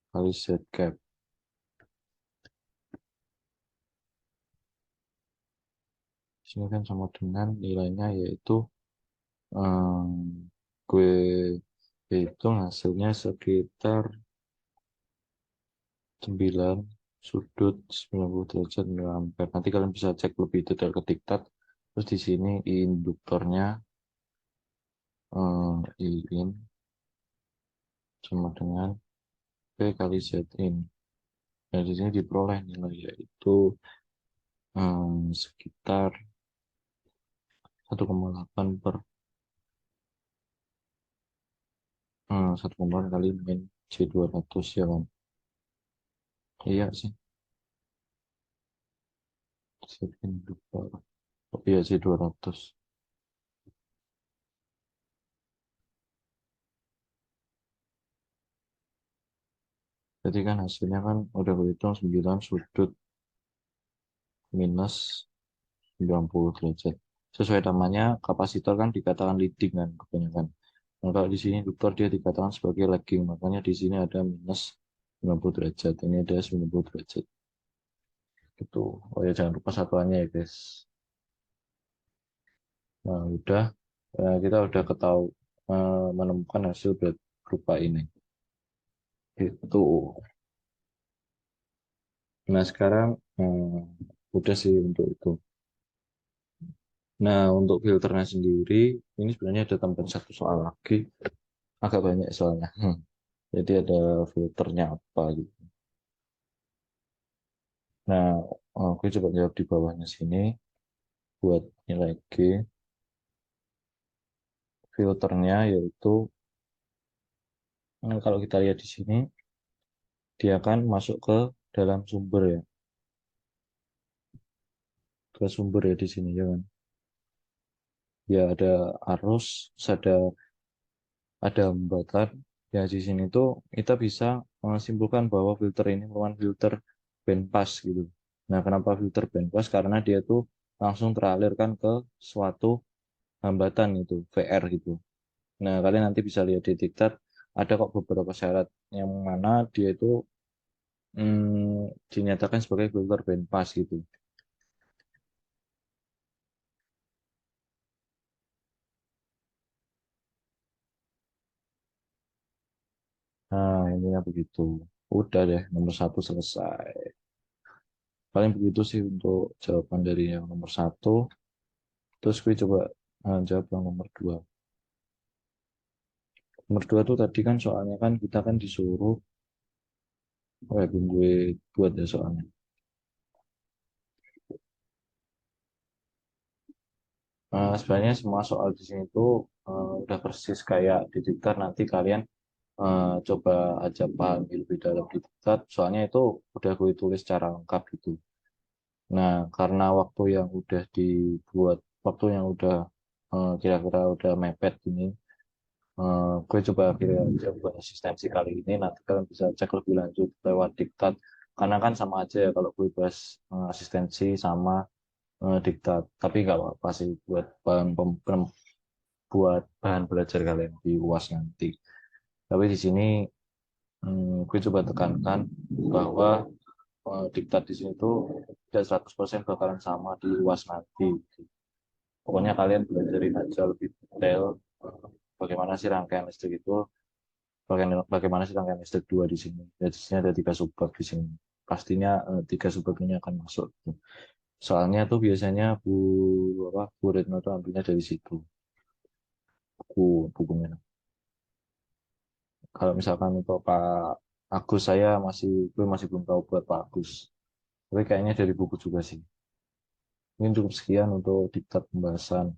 kali Z cap. Sini kan sama dengan nilainya yaitu gue hitung hasilnya sekitar 9 sudut 90 derajat nilai ampere. Nanti kalian bisa cek lebih detail ke diktat. Terus di sini induktornya I in sama dengan V kali Z in. Nah, di sini diperoleh nilai yaitu sekitar 1,8 per 1,8 kali min C200 ya kan. Iya sih. Oh, iya C200. Jadi kan hasilnya kan udah berhitung 9 sudut minus 90 derajat. Sesuai namanya kapasitor kan dikatakan leading kan kebanyakan. Nah, kalau di sini induktor dia dikatakan sebagai lagging, makanya di sini ada minus 90 derajat. Ini ada 90 derajat. Gitu. Oh ya jangan lupa satuannya ya guys. Nah udah kita udah menemukan hasil berupa ini. Itu. Nah sekarang udah sih untuk itu. Nah untuk filternya sendiri ini sebenarnya ada tambahan satu soal lagi, agak banyak soalnya. Jadi ada filternya apa gitu. Nah aku coba jawab di bawahnya sini buat nilai G. Filternya yaitu kalau kita lihat di sini dia akan masuk ke dalam sumber ya, ke sumber ya di sini ya kan. Ya ada arus, terus ada hambatan. Ya di sini tuh kita bisa menyimpulkan bahwa filter ini merupakan filter bandpass gitu. Nah, kenapa filter bandpass? Karena dia tuh langsung teralirkan ke suatu hambatan itu, VR gitu. Nah, kalian nanti bisa lihat di diktat ada kok beberapa syarat yang mana dia itu dinyatakan sebagai filter bandpass gitu. Nah, ininya begitu. Udah deh, nomor satu selesai. Paling begitu sih untuk jawaban dari yang nomor satu. Terus gue coba jawab yang nomor dua. Nomor dua tuh tadi kan soalnya kan kita kan disuruh, oh ya belum gue buat ya soalnya. Sebenarnya semua soal di sini tuh udah persis kayak di Twitter nanti kalian coba aja pahami lebih dalam di diktat, soalnya itu udah gue tulis secara lengkap gitu. Nah, karena waktu yang udah kira-kira udah mepet gini, gue coba kira aja buat asistensi kali ini, nanti kalian bisa cek lebih lanjut lewat diktat. Karena kan sama aja ya kalau gue bahas asistensi sama diktat. Tapi nggak apa-apa sih buat bahan belajar kalian di UAS nanti. Tapi di sini gue coba tekankan bahwa diktat di sini tuh tidak 100% bakalan sama di UAS nanti. Pokoknya kalian belajarin aja lebih detail bagaimana sih rangkaian listrik itu, bagaimana sih rangkaian listrik dua di sini. Ya, di sini ada 3 subbab di sini. Pastinya 3 subbab ini akan masuk. Soalnya tuh biasanya Bu Retno tuh ambilnya dari situ, bukunya. Kalau misalkan untuk Pak Agus, gue masih belum tahu buat Pak Agus. Tapi kayaknya dari buku juga sih. Mungkin cukup sekian untuk diktat pembahasan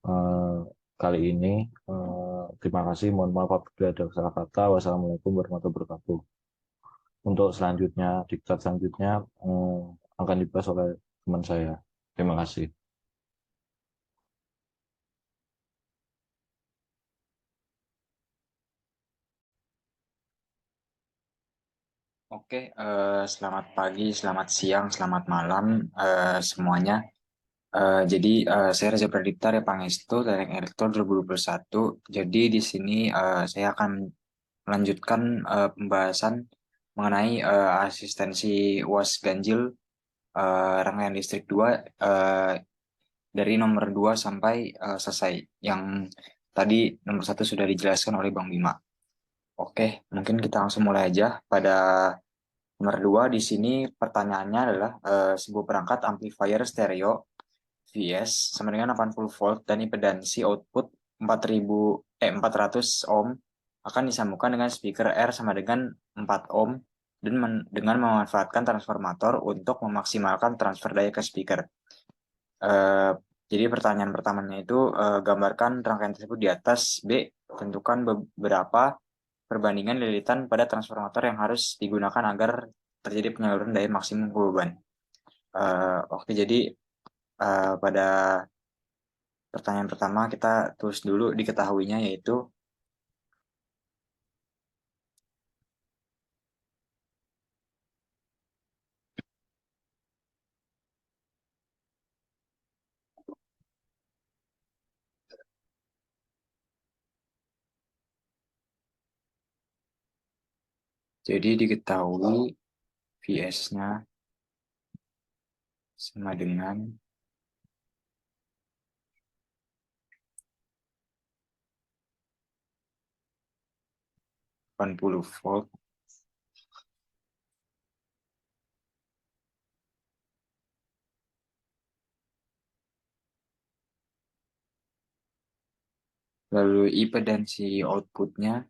eh, kali ini. Terima kasih. Mohon maaf apabila ada salah kata. Wassalamualaikum warahmatullahi wabarakatuh. Untuk selanjutnya, diktat selanjutnya akan dibahas oleh teman saya. Terima kasih. Oke, selamat pagi, selamat siang, selamat malam semuanya. Jadi saya Reza Pradipta dari Pangestu dari Elektor 2021. Jadi di sini saya akan melanjutkan pembahasan mengenai asistensi UAS Ganjil rangkaian listrik 2 dari nomor 2 sampai selesai. Yang tadi nomor 1 sudah dijelaskan oleh Bang Bima. Oke, mungkin kita langsung mulai aja pada nomor 2. Di sini pertanyaannya adalah sebuah perangkat amplifier stereo VS sama dengan 80 volt dan impedansi output 400 ohm akan disambungkan dengan speaker R sama dengan 4 ohm dan dengan memanfaatkan transformator untuk memaksimalkan transfer daya ke speaker. Eh, jadi pertanyaan pertamanya itu gambarkan rangkaian tersebut di atas. B. Tentukan beberapa perbandingan lilitan pada transformator yang harus digunakan agar terjadi penyaluran daya maksimum ke beban. Oke, jadi pada pertanyaan pertama kita tulis dulu diketahuinya yaitu jadi diketahui VS-nya sama dengan 80 volt, lalu impedansi outputnya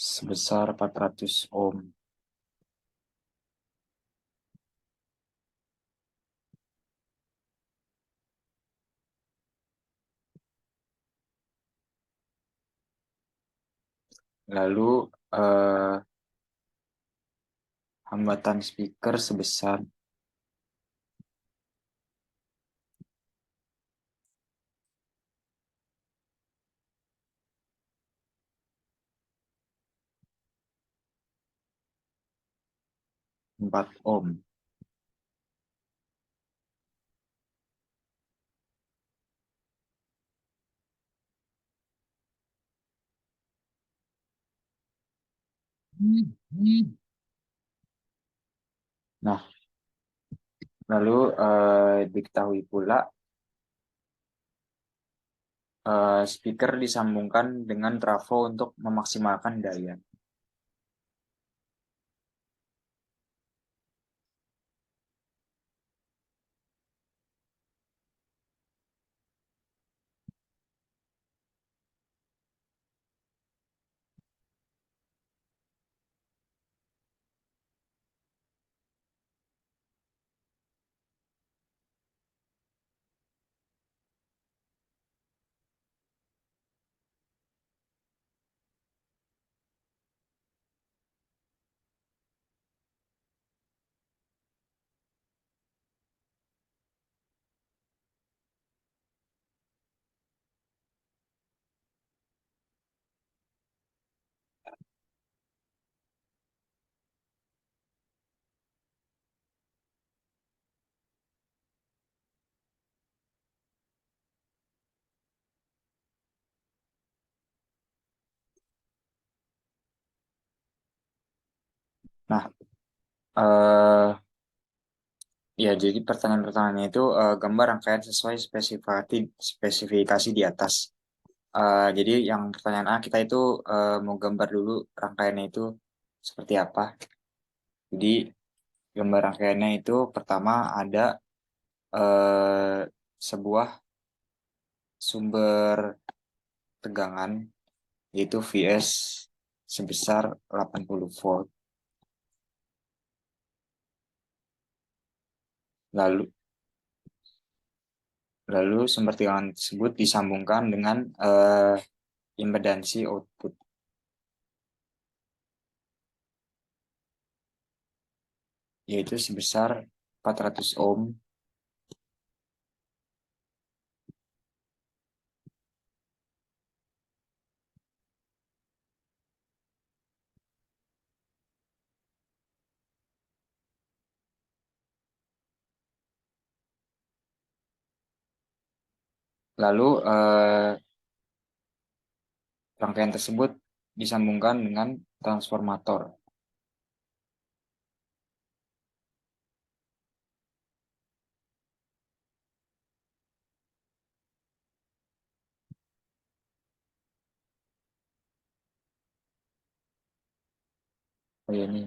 400 ohm. Lalu eh, hambatan speaker sebesar 4 ohm. Nah, lalu diketahui pula speaker disambungkan dengan trafo untuk memaksimalkan daya. Nah, ya jadi pertanyaan-pertanyaannya itu gambar rangkaian sesuai spesifikasi di atas. Jadi yang pertanyaan A kita itu mau gambar dulu rangkaiannya itu seperti apa. Jadi gambar rangkaiannya itu pertama ada eh, sebuah sumber tegangan yaitu Vs sebesar 80 volt. Lalu lalu sumber tegangan tersebut disambungkan dengan impedansi output yaitu sebesar 400 ohm. Lalu rangkaian tersebut disambungkan dengan transformator. Oh ya ini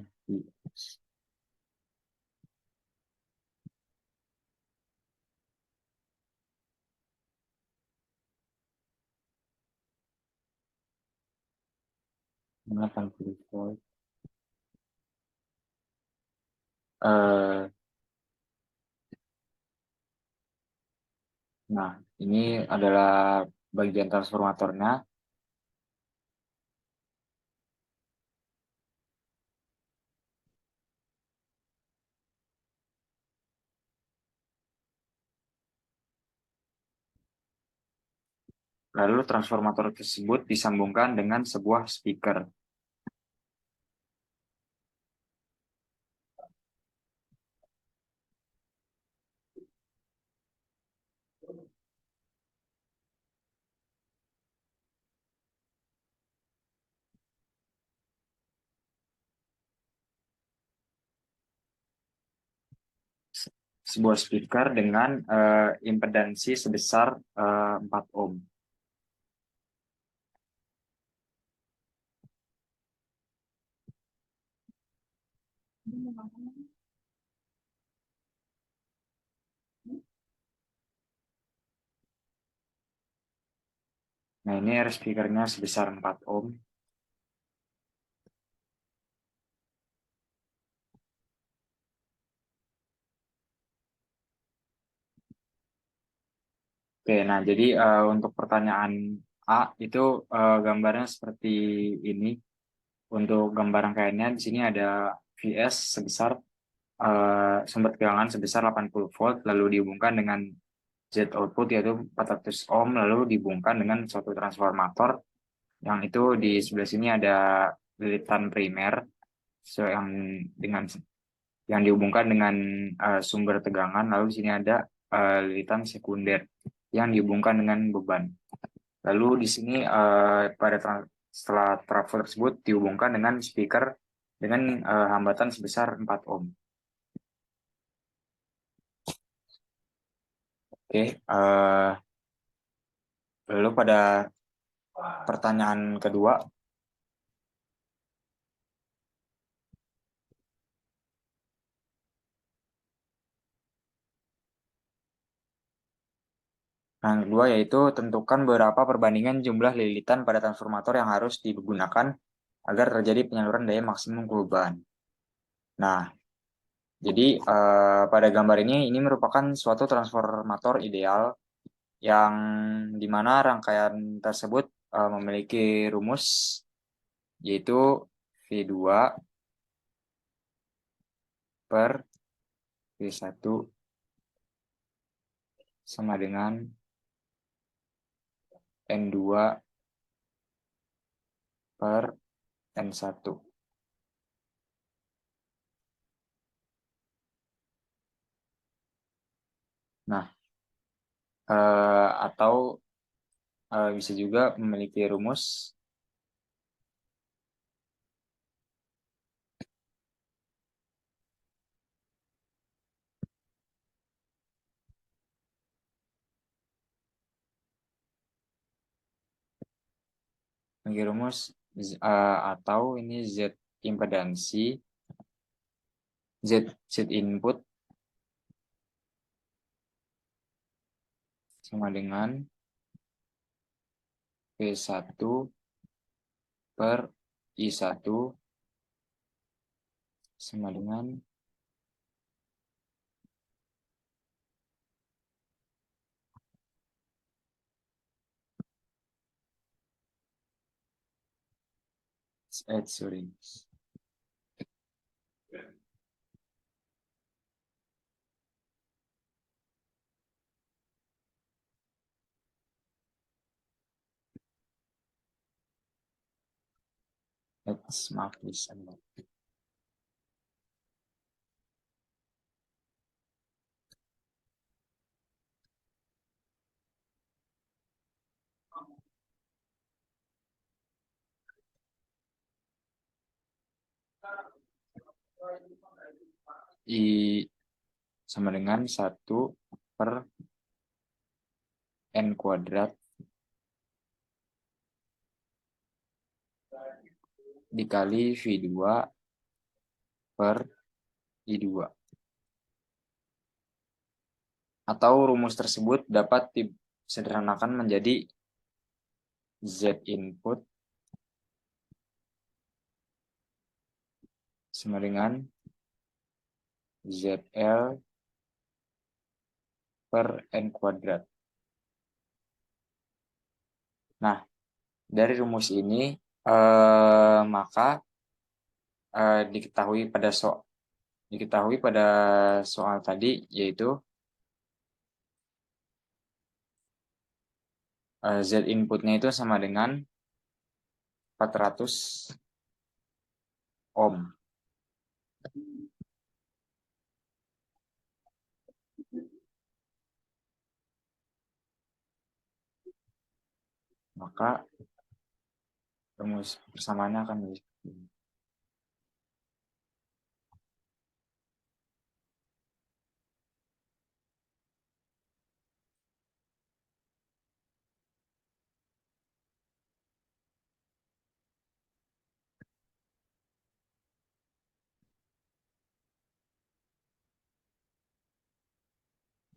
80 volt. Eh, nah, ini adalah bagian transformatornya. Lalu transformator tersebut disambungkan dengan sebuah speaker. Sebuah speaker dengan impedansi sebesar 4 ohm. Nah, ini speakernya sebesar 4 ohm. Oke, nah jadi untuk pertanyaan A itu gambarnya seperti ini. Untuk gambar rangkaiannya di sini ada Vs sebesar sumber tegangan sebesar 80 volt lalu dihubungkan dengan Z output yaitu 400 ohm lalu dihubungkan dengan suatu transformator yang itu di sebelah sini ada lilitan primer yang dengan yang dihubungkan dengan sumber tegangan lalu di sini ada lilitan sekunder yang dihubungkan dengan beban. Lalu di sini setelah trafo tersebut dihubungkan dengan speaker dengan hambatan sebesar 4 ohm. Oke, lalu pada pertanyaan kedua, yang kedua yaitu tentukan berapa perbandingan jumlah lilitan pada transformator yang harus digunakan agar terjadi penyaluran daya maksimum ke beban. Nah, jadi pada gambar ini merupakan suatu transformator ideal yang dimana rangkaian tersebut memiliki rumus yaitu V2 per V1 sama dengan N2 per N1. Nah, atau bisa juga memiliki rumus bagi rumus atau ini Z impedansi, Z input sama dengan P1 per I1 sama dengan sorry. Maaf, bisa. I sama dengan 1 per N kuadrat dikali V2 per I2. Atau rumus tersebut dapat disederhanakan menjadi Z input sama dengan ZL per N kuadrat. Nah, dari rumus ini maka diketahui pada soal tadi, yaitu Z inputnya itu sama dengan 400 ohm. Maka rumus persamaannya akan menjadi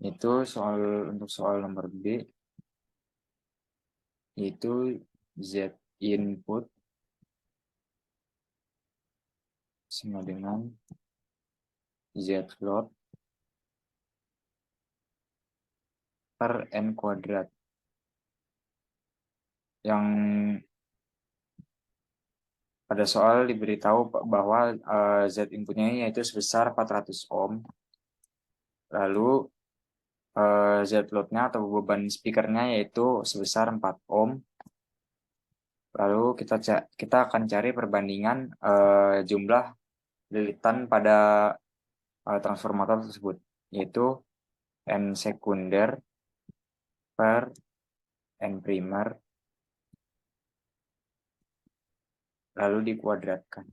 itu untuk soal nomor B, yaitu Z input sama dengan Z load per N kuadrat, yang pada soal diberitahu bahwa Z inputnya yaitu sebesar 400 ohm, lalu Z load-nya atau beban speakernya yaitu sebesar 4 ohm. Lalu kita akan cari perbandingan jumlah lilitan pada transformator tersebut, yaitu N sekunder per N primer, lalu dikuadratkan.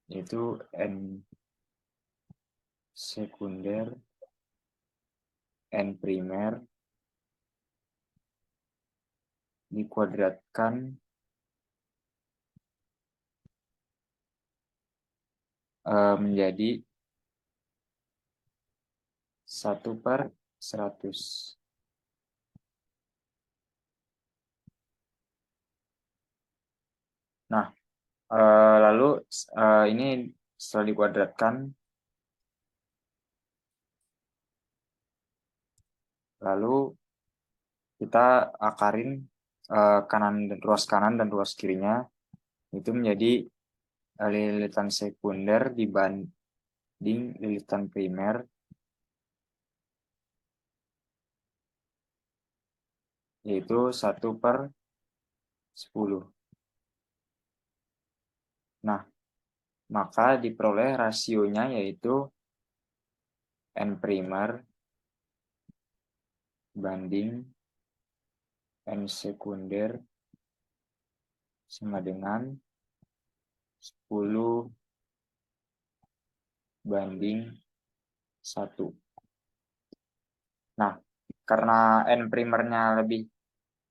Yaitu N sekunder, N primer, dikuadratkan menjadi 1 per 100. Nah, lalu ini setelah dikuadratkan, lalu kita akarin ruas kanan dan ruas kirinya itu menjadi lilitan sekunder dibanding lilitan primer, yaitu 1 per 10. Nah, maka diperoleh rasionya yaitu N primer banding N sekunder sama dengan 10 banding 1. Nah, karena N primernya lebih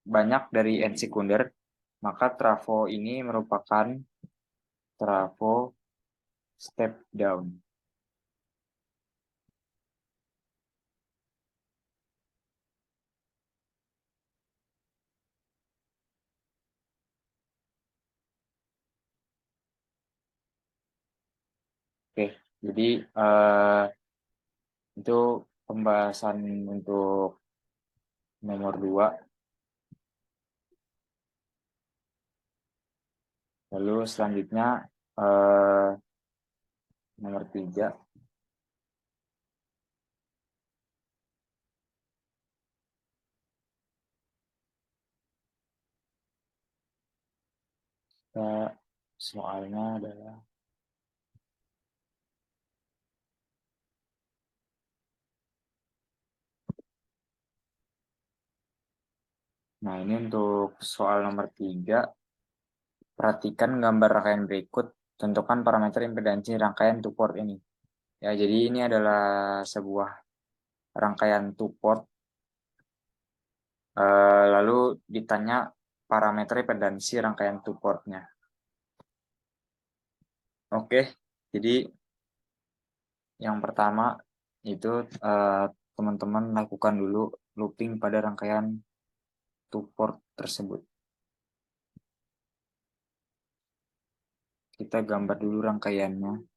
banyak dari N sekunder, maka trafo ini merupakan trafo step down. Oke, jadi itu pembahasan untuk nomor 2. Lalu selanjutnya nomor 3. Soalnya adalah, nah ini untuk soal nomor 3. Perhatikan gambar rangkaian berikut. Tentukan parameter impedansi rangkaian two port ini. Ya, jadi ini adalah sebuah rangkaian two port. Lalu ditanya parameter impedansi rangkaian two portnya. Oke, jadi yang pertama itu teman-teman lakukan dulu looping pada rangkaian two port tersebut. Kita gambar dulu rangkaiannya.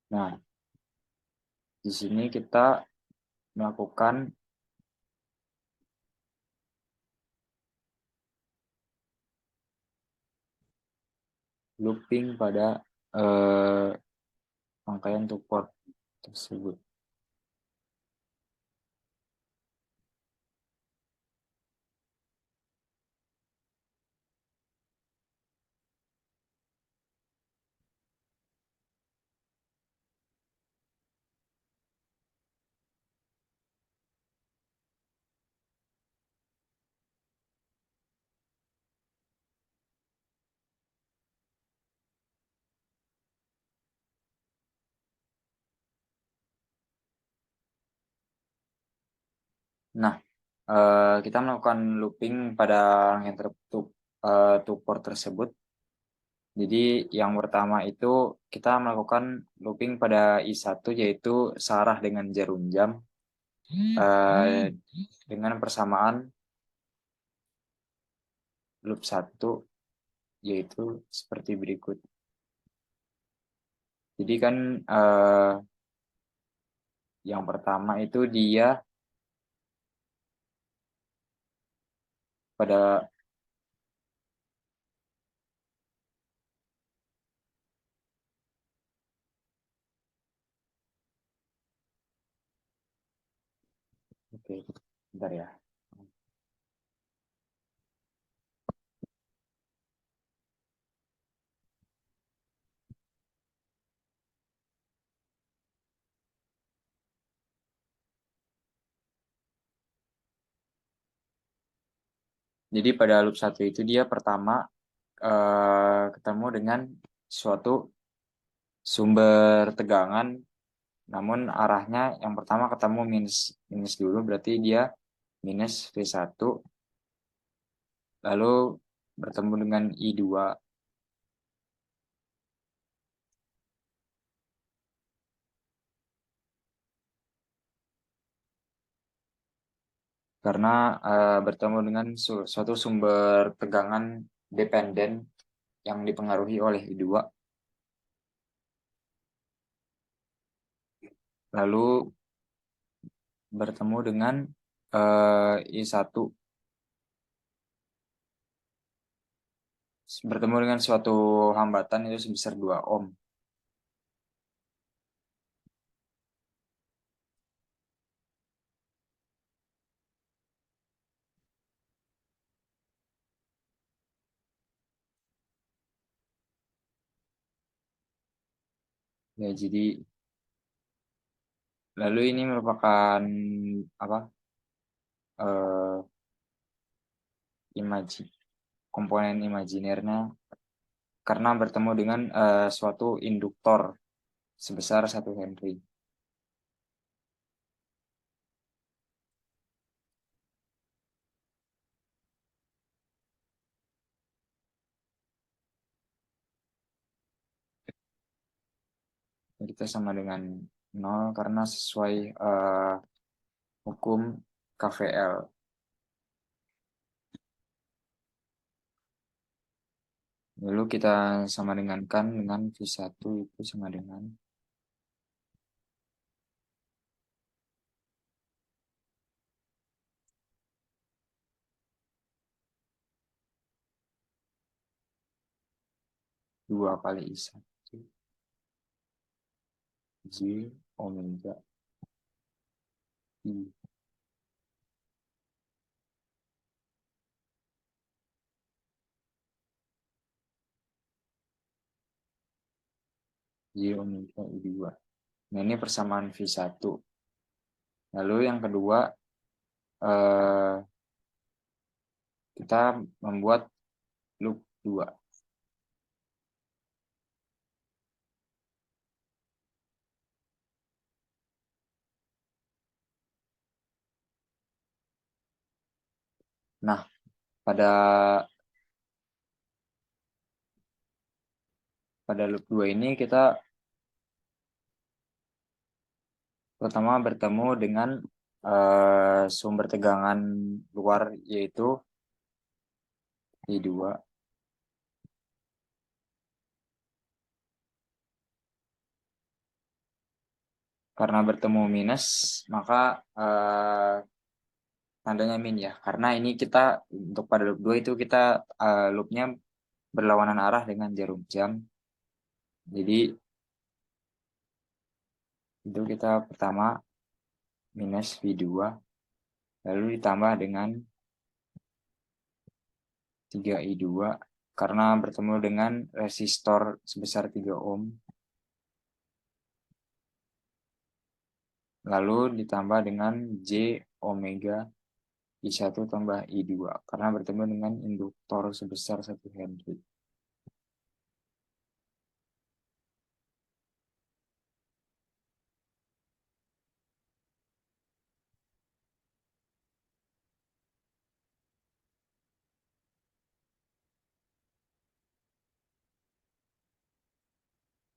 Nah, di sini kita melakukan looping pada rangkaian two port tersebut. Nah, kita melakukan looping pada rangkaian two port tersebut. Jadi yang pertama itu kita melakukan looping pada I1, yaitu searah dengan jarum jam dengan persamaan loop 1, yaitu seperti berikut. Jadi kan yang pertama itu dia pada oke, bentar ya. Jadi pada loop 1 itu dia pertama ketemu dengan suatu sumber tegangan, namun arahnya yang pertama ketemu minus dulu, berarti dia minus V1, lalu bertemu dengan I2, karena bertemu dengan suatu sumber tegangan dependen yang dipengaruhi oleh I2. Lalu bertemu dengan I1 bertemu dengan suatu hambatan itu sebesar 2 ohm. Ya, jadi lalu ini merupakan apa? eh imaji komponen imajinernya karena bertemu dengan suatu induktor sebesar 1 Henry. Kita sama dengan 0 karena sesuai hukum KVL. Lalu kita sama dengankan dengan V1 itu sama dengan 2 kali I1 J omega I. J omega I2. Nah, ini persamaan V1. Lalu yang kedua, kita membuat loop 2. Nah, pada loop 2 ini kita pertama bertemu dengan sumber tegangan luar yaitu I2. Karena bertemu minus, maka tandanya min ya. Karena ini kita untuk pada loop 2 itu kita loopnya berlawanan arah dengan jarum jam. Jadi itu kita pertama minus V2 lalu ditambah dengan 3I2 karena bertemu dengan resistor sebesar 3 ohm. Lalu ditambah dengan J omega I1 tambah I2 karena bertemu dengan induktor sebesar 1 Henry.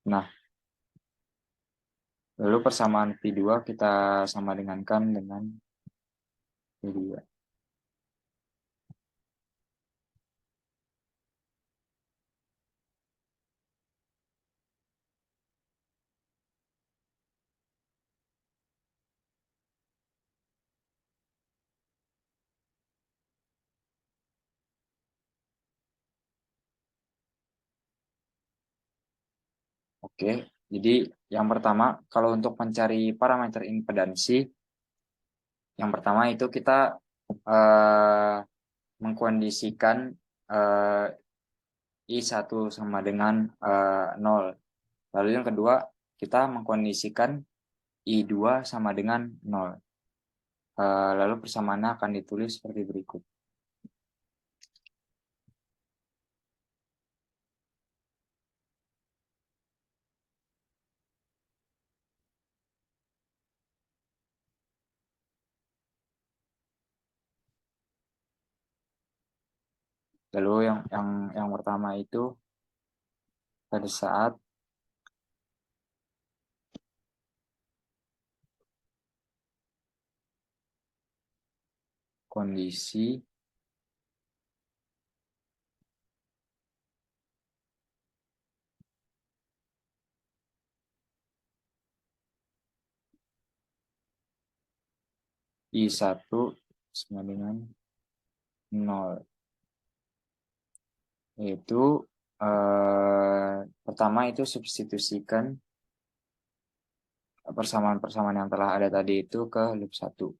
Nah, lalu persamaan V2 kita sama dengankan dengan V2. Oke, jadi yang pertama kalau untuk mencari parameter impedansi, yang pertama itu kita eh, mengkondisikan eh, I1 sama dengan 0. Lalu yang kedua, kita mengkondisikan I2 sama dengan 0. Lalu persamaannya akan ditulis seperti berikut. Lalu yang pertama itu pada saat kondisi I1 sama dengan 0. Yaitu pertama itu substitusikan persamaan-persamaan yang telah ada tadi itu ke loop 1.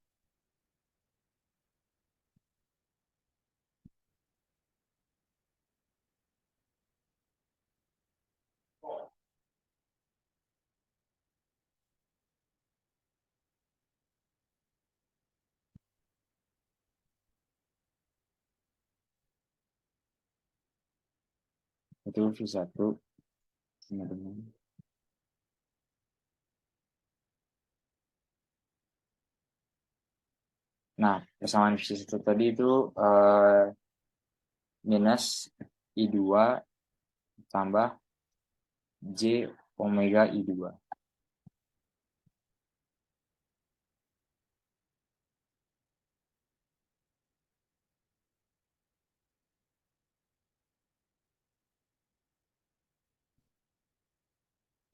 Itu V1 sama dengan. Nah, persamaan V1 tadi itu minus I2 tambah J omega I2.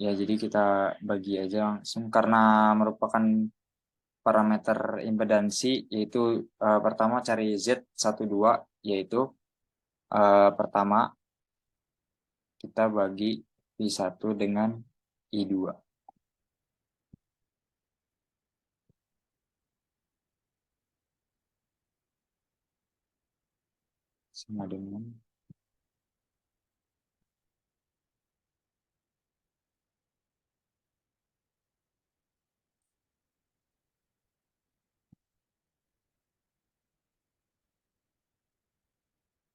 Ya, jadi kita bagi aja langsung karena merupakan parameter impedansi, yaitu pertama cari Z12, yaitu pertama kita bagi I1 dengan I2. Sama dengan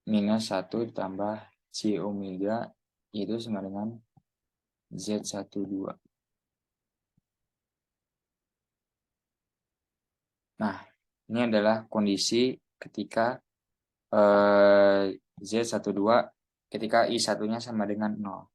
minus 1 tambah J omega, itu sama dengan Z12. Nah, ini adalah kondisi ketika Z12 ketika I1-nya sama dengan 0.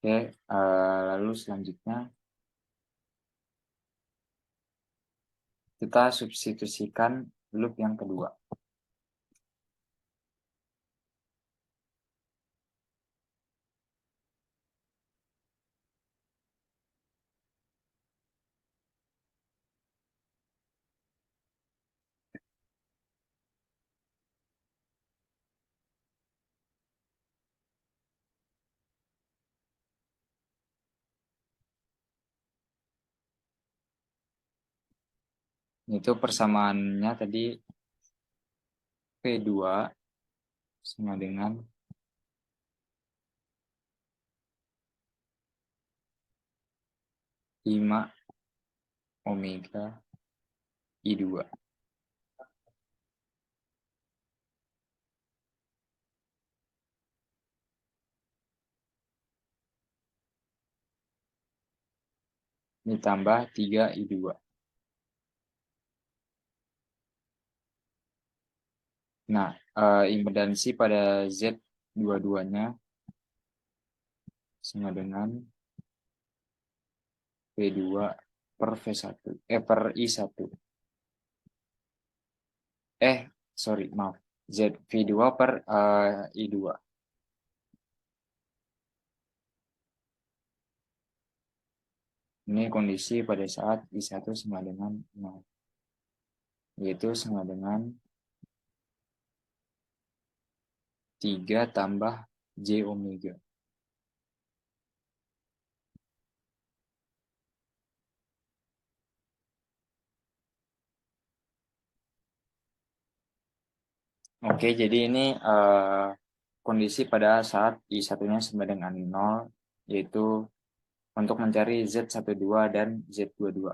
Oke, lalu selanjutnya kita substitusikan loop yang kedua. Itu persamaannya tadi P2 sama dengan 5 omega I2. Ditambah 3 I2. Nah, impedansi pada Z22-nya sama dengan P2 per V1, per I1. Sorry, maaf. ZV2 per I2. Ini kondisi pada saat I1 sama dengan 0. Yaitu sama dengan 3 tambah J omega. Oke, jadi ini kondisi pada saat I1-nya sama dengan 0, yaitu untuk mencari Z12 dan Z22.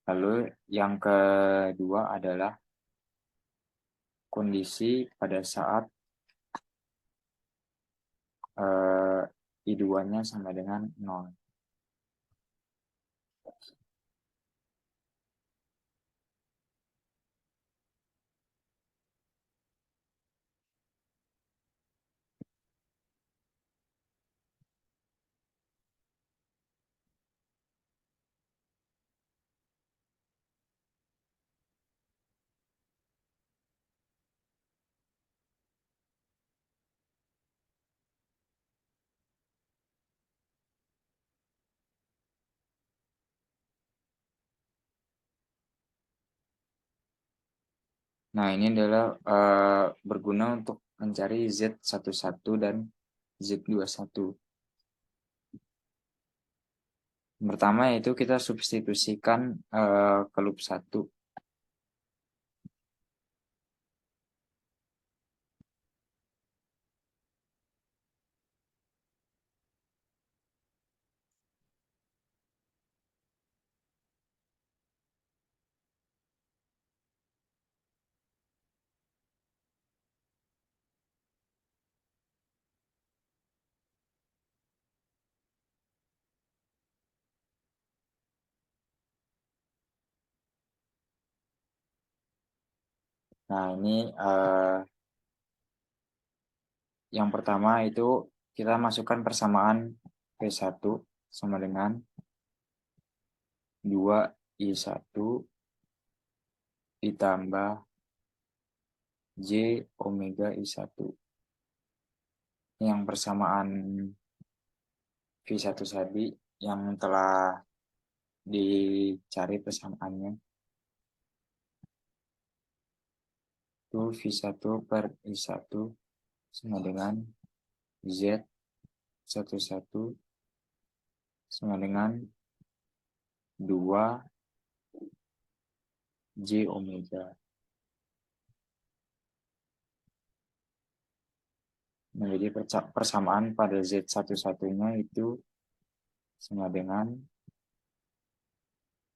Lalu yang kedua adalah kondisi pada saat I2-nya sama dengan 0. Nah, ini adalah berguna untuk mencari Z11 dan Z21. Pertama yaitu kita substitusikan ke loop 1. Nah, ini yang pertama itu kita masukkan persamaan P1 sama dengan 2I1 ditambah J omega I1. Yang persamaan V1 tadi yang telah dicari persamaannya itu V1 per I1 sama dengan Z11 sama dengan 2 J omega. Nah, jadi persamaan pada Z11-nya itu sama dengan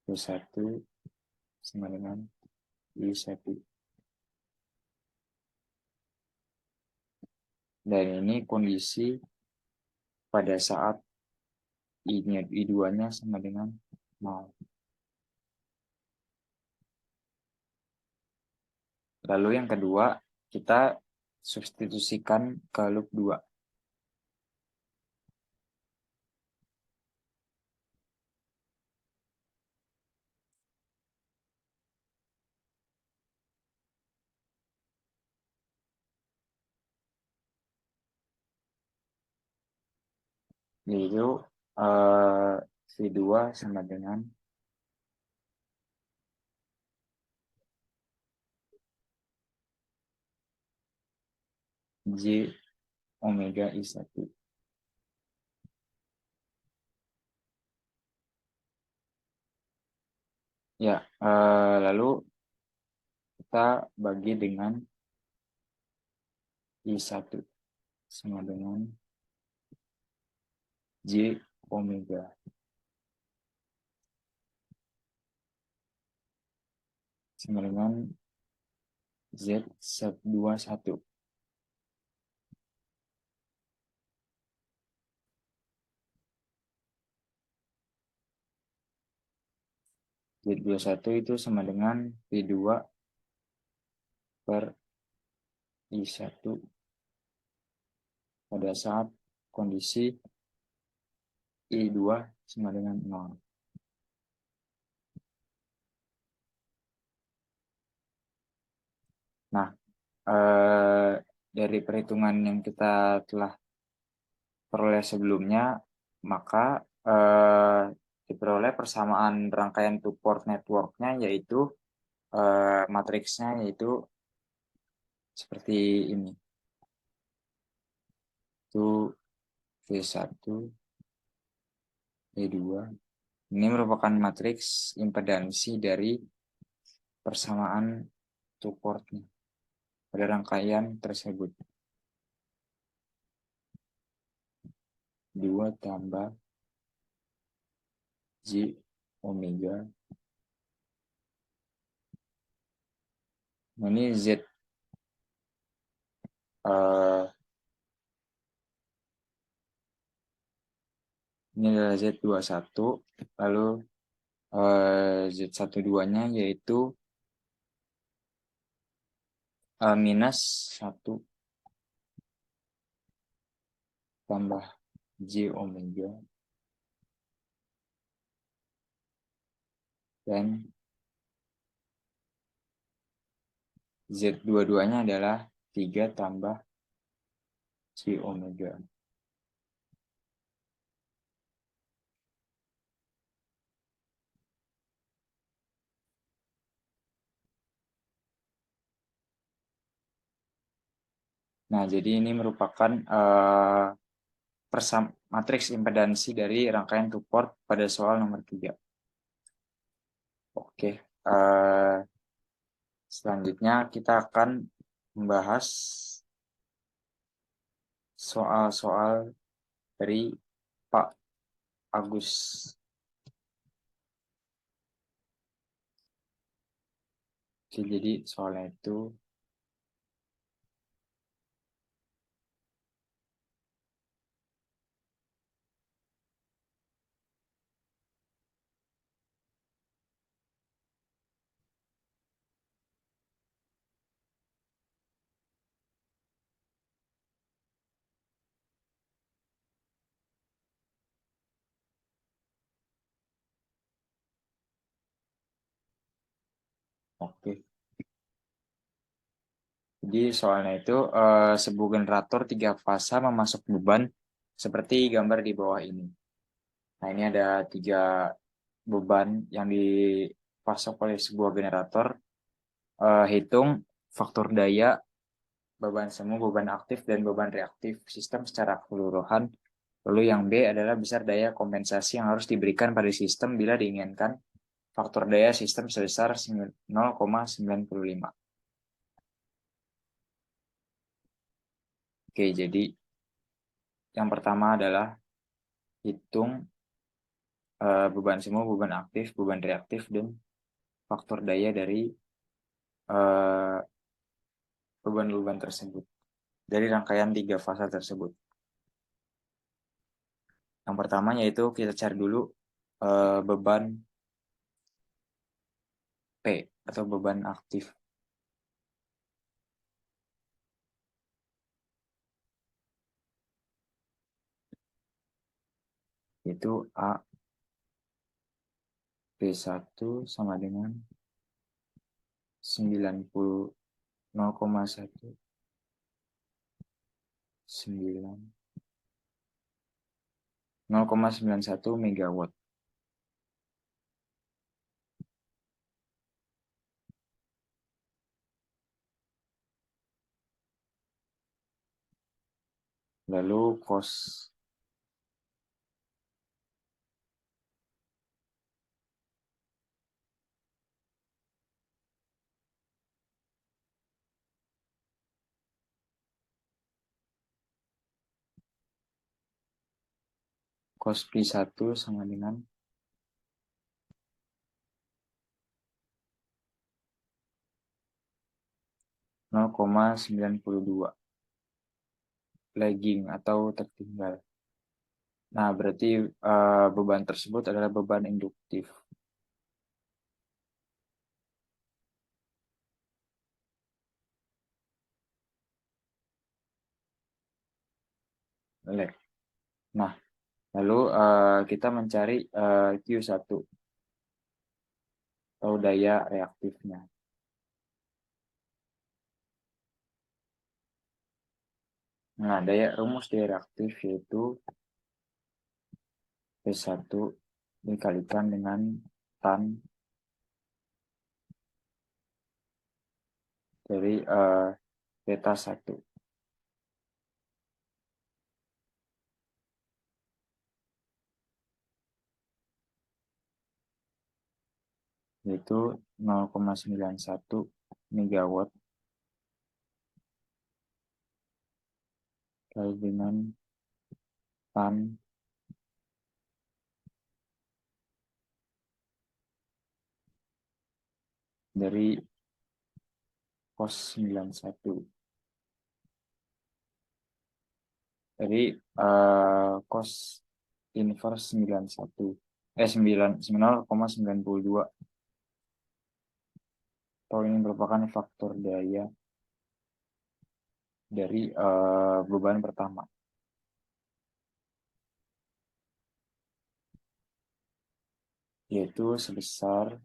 V1 sama dengan I1. Dan ini kondisi pada saat I2-nya sama dengan 0. Lalu yang kedua, kita substitusikan ke loop 2. Yaitu V2 sama dengan J omega I1. Ya, lalu kita bagi dengan I1 sama dengan J omega. Sama dengan Z21. Z21 itu sama dengan V2 per I1 pada saat kondisi I2 sama dengan 0. Nah, dari perhitungan yang kita telah peroleh sebelumnya, maka diperoleh persamaan rangkaian two-port networknya, yaitu matriksnya yaitu seperti ini. Itu V1, V2. Ini merupakan matriks impedansi dari persamaan two-portnya pada rangkaian tersebut. 2 tambah J omega. Nah, ini Z Ini adalah Z21, lalu Z12-nya yaitu minus 1 tambah J omega, dan Z22-nya adalah 3 tambah J omega. Nah, jadi ini merupakan matriks impedansi dari rangkaian two-port pada soal nomor 3. Oke, selanjutnya kita akan membahas soal-soal dari Pak Agus. Oke, jadi soalnya itu oke. Jadi soalnya itu sebuah generator 3 fasa memasok beban seperti gambar di bawah ini. Nah, ini ada 3 beban yang dipasok oleh sebuah generator. Hitung faktor daya, beban semu, beban aktif, dan beban reaktif sistem secara keseluruhan. Lalu yang B adalah besar daya kompensasi yang harus diberikan pada sistem bila diinginkan faktor daya sistem sebesar 0,95. Oke, jadi yang pertama adalah hitung beban semu, beban aktif, beban reaktif, dan faktor daya dari beban-beban tersebut dari rangkaian 3 fasa tersebut. Yang pertama yaitu kita cari dulu beban P atau beban aktif. Itu A P1 sama dengan 0,1 megawatt. Lalu cos cos P1 sama dengan 0,92 lagging atau tertinggal. Nah, berarti beban tersebut adalah beban induktif. Nah, lalu kita mencari Q1 atau daya reaktifnya. Nah, rumus daya reaktif yaitu P1 dikalikan dengan tan dari beta 1. Yaitu 0,91 megawatt kali dengan tan dari cos 91. Jadi cos inverse 0,92. Atau ini merupakan faktor daya dari beban pertama. Yaitu sebesar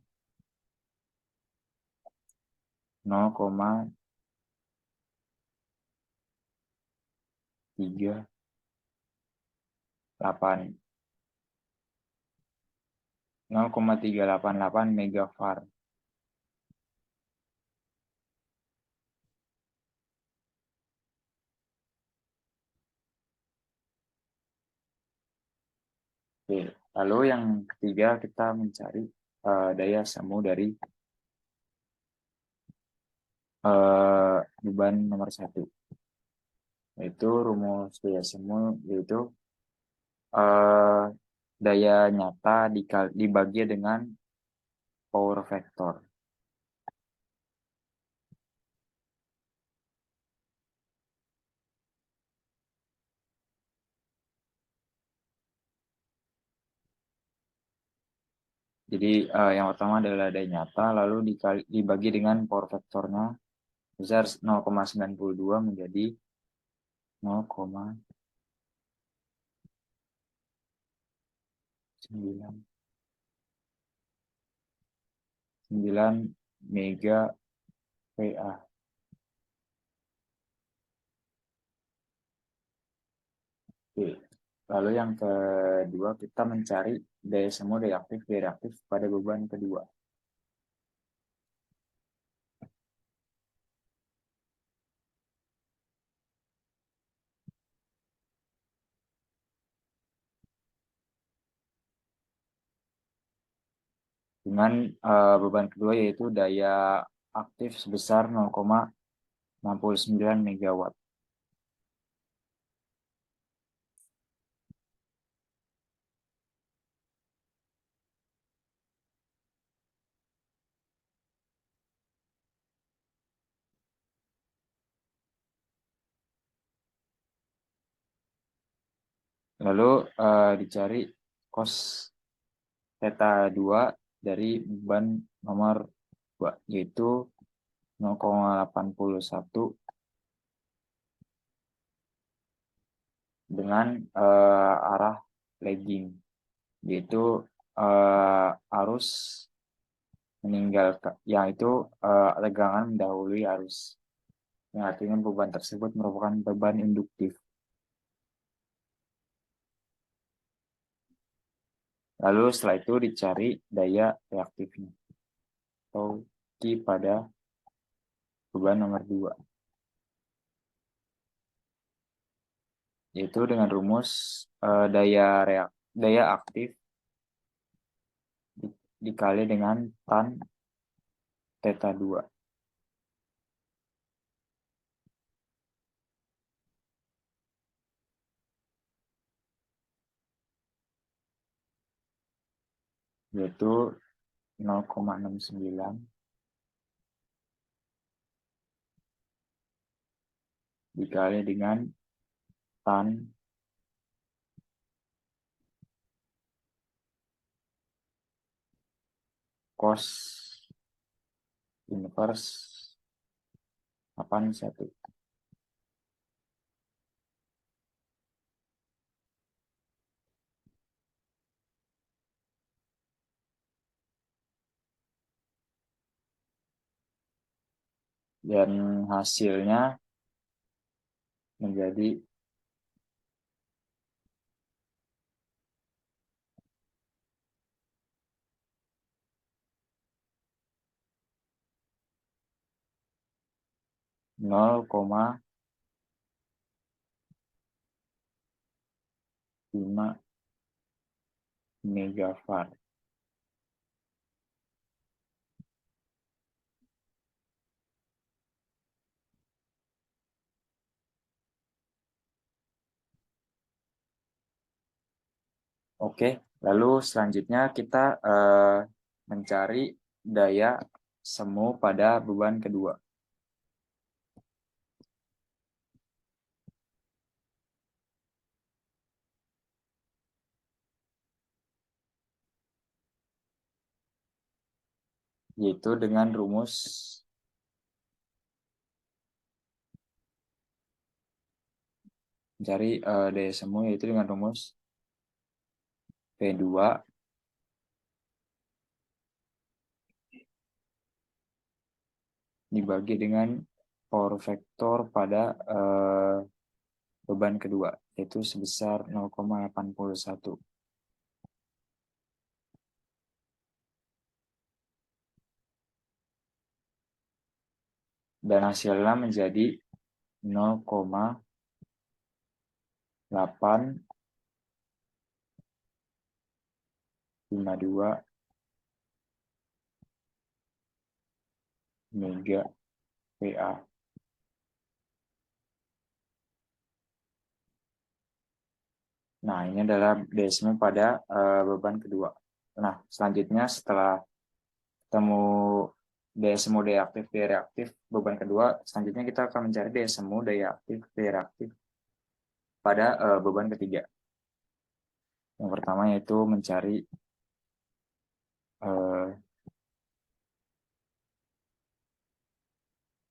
0,388 megavar. Oke, lalu yang ketiga kita mencari daya semu dari beban nomor 1. Yaitu rumus daya semu yaitu daya nyata dibagi dengan power factor. Jadi yang pertama adalah daya nyata, lalu dibagi dengan power factornya besar 0,92 menjadi 0,9 mega PA. Oke. Lalu yang kedua kita mencari daya semu daya aktif pada beban kedua. Dengan beban kedua yaitu daya aktif sebesar 0,69 megawatt. Lalu dicari cos theta 2 dari beban nomor 2 yaitu 0,81 dengan arah lagging, yaitu arus meninggalkan, yaitu tegangan mendahului arus, yang artinya beban tersebut merupakan beban induktif. Lalu setelah itu dicari daya reaktifnya atau Q pada beban nomor 2, yaitu dengan rumus daya aktif dikali dengan tan theta 2. Yaitu 0,69 dikali dengan tan cos inverse 81. Dan hasilnya menjadi 0,5 megavar. Oke, lalu selanjutnya kita mencari daya semu pada beban kedua. yaitu dengan rumus mencari daya semu, yaitu dengan rumus P2 dibagi dengan power vektor pada beban kedua, yaitu sebesar 0,81. Dan hasilnya menjadi 0,852 mega PA. Nah, ini adalah DSM pada beban kedua. Nah, selanjutnya setelah ketemu daya semu, daya aktif, daya reaktif beban kedua, selanjutnya kita akan mencari daya semu, daya aktif, daya reaktif pada beban ketiga. Yang pertama yaitu mencari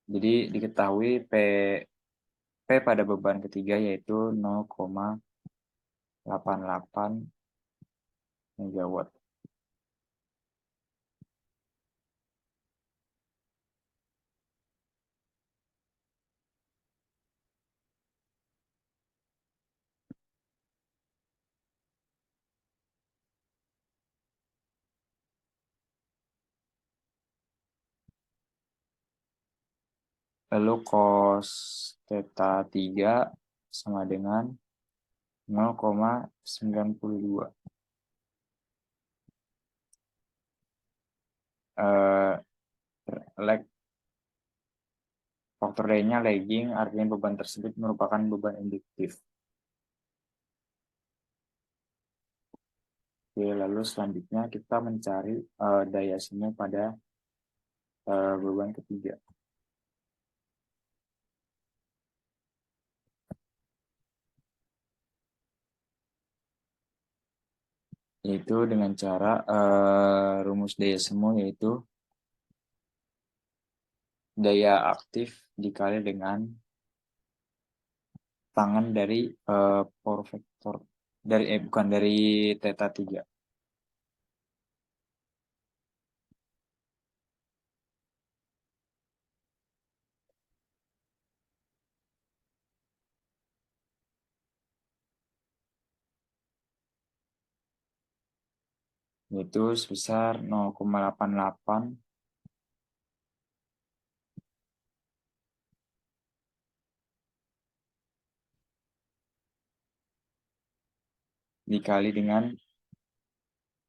jadi diketahui P pada beban ketiga yaitu 0,88 megawatt. Lalu cos theta 3 sama dengan 0,92. Faktor D-nya lagging, artinya beban tersebut merupakan beban induktif. Oke, lalu selanjutnya kita mencari daya semu pada beban ketiga. Yaitu dengan cara rumus daya semu, yaitu daya aktif dikali dengan tangan dari power vector dari bukan dari theta 3. Yaitu sebesar 0,88 dikali dengan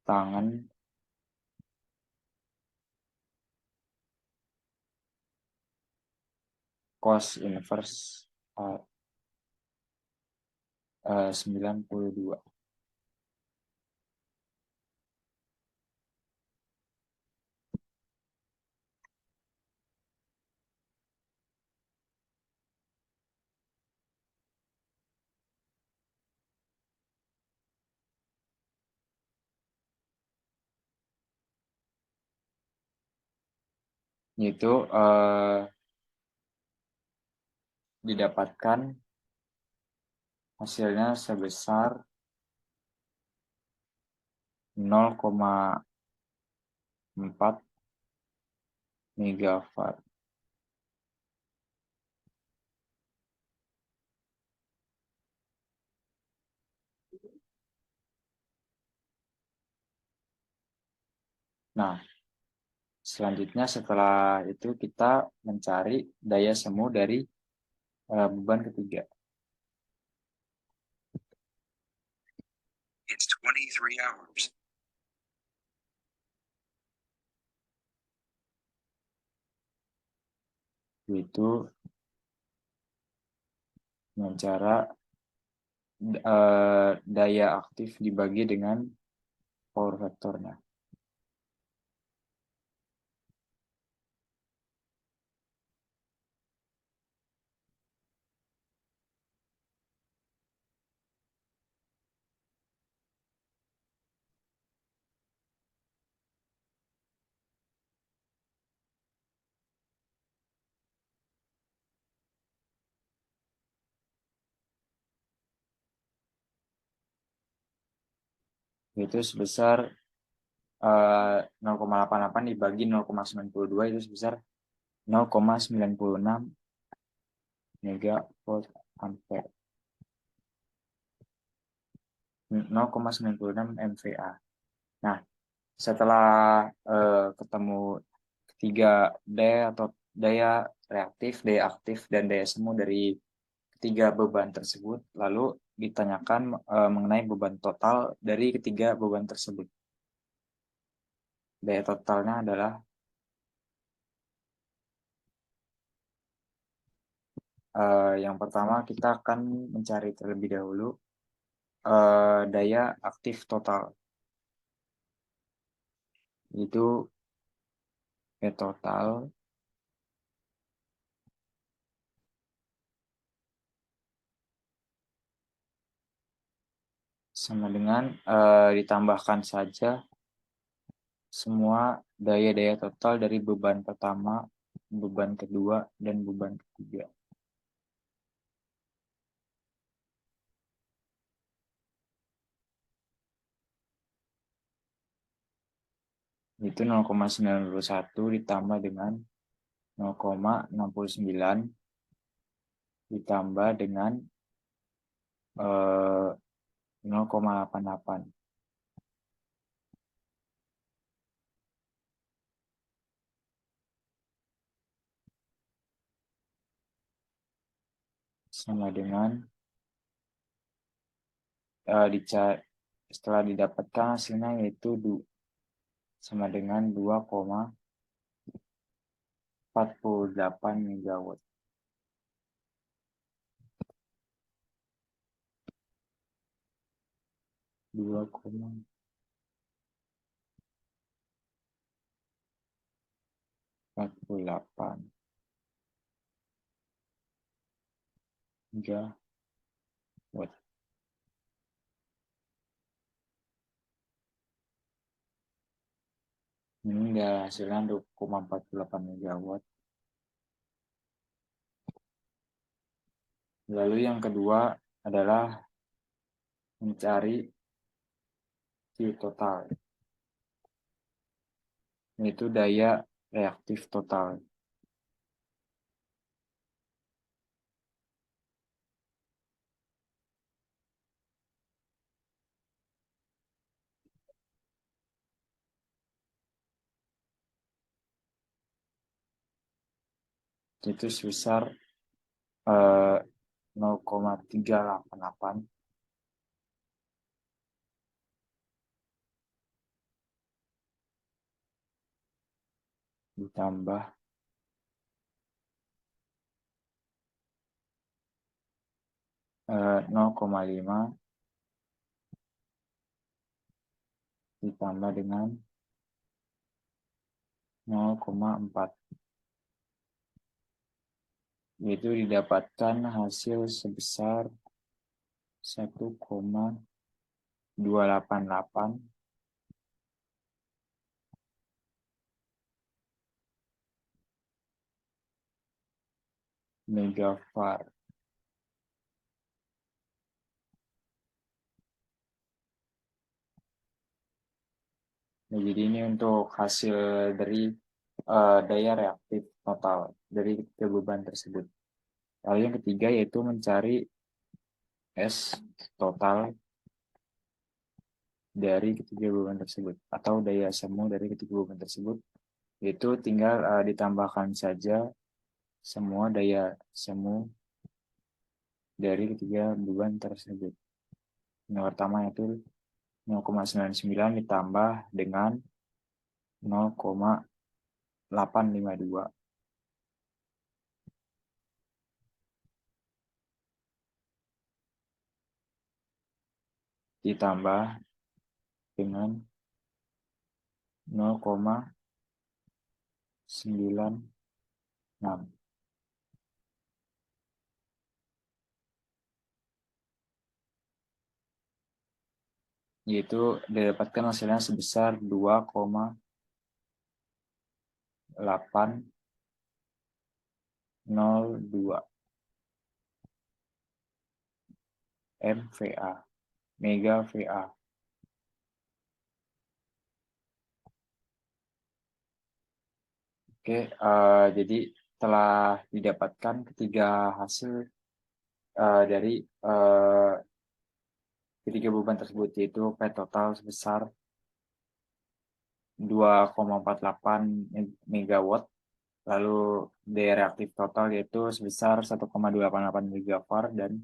tangan cos inverse 92. Yaitu didapatkan hasilnya sebesar 0,4 megawatt. Nah, selanjutnya setelah itu kita mencari daya semu dari beban ketiga. It's 23 hours. Itu dengan cara daya aktif dibagi dengan power vektornya. yaitu sebesar 0,88 dibagi 0,92 itu sebesar 0,96 megavolt ampere. 0,96 MVA. Nah, setelah ketemu ketiga daya atau daya reaktif, daya aktif, dan daya semu dari ketiga beban tersebut, lalu ditanyakan mengenai beban total dari ketiga beban tersebut. Daya totalnya adalah yang pertama kita akan mencari terlebih dahulu daya aktif total. Itu daya total sama dengan ditambahkan saja semua daya-daya total dari beban pertama, beban kedua, dan beban ketiga. Itu 0,91 ditambah dengan 0,69 ditambah dengan 0,88. Sama dengan setelah didapatkan hasilnya yaitu sama dengan 2,48 megawatt. 2,48 megawatt. Ini dia hasilnya 2,48 megawatt. Lalu yang kedua adalah mencari Q total, yaitu daya reaktif total. Itu sebesar 0,388 ditambah 0,5 ditambah dengan 0,4, yaitu didapatkan hasil sebesar 1,288 megavar. Nah, jadi ini untuk hasil dari daya reaktif total dari ketiga beban tersebut. Lalu yang ketiga yaitu mencari S total dari ketiga beban tersebut atau daya semu dari ketiga beban tersebut, yaitu tinggal ditambahkan saja semua daya semu dari ketiga beban tersebut. Yang pertama yaitu 0,99 ditambah dengan 0,852 ditambah dengan 0,96, yaitu didapatkan hasilnya sebesar 2,802 MVA, mega VA. Oke, jadi telah didapatkan ketiga hasil dari ketiga beban tersebut, yaitu P total sebesar 2,48 megawatt, lalu daya reaktif total yaitu sebesar 1,28 megavar, dan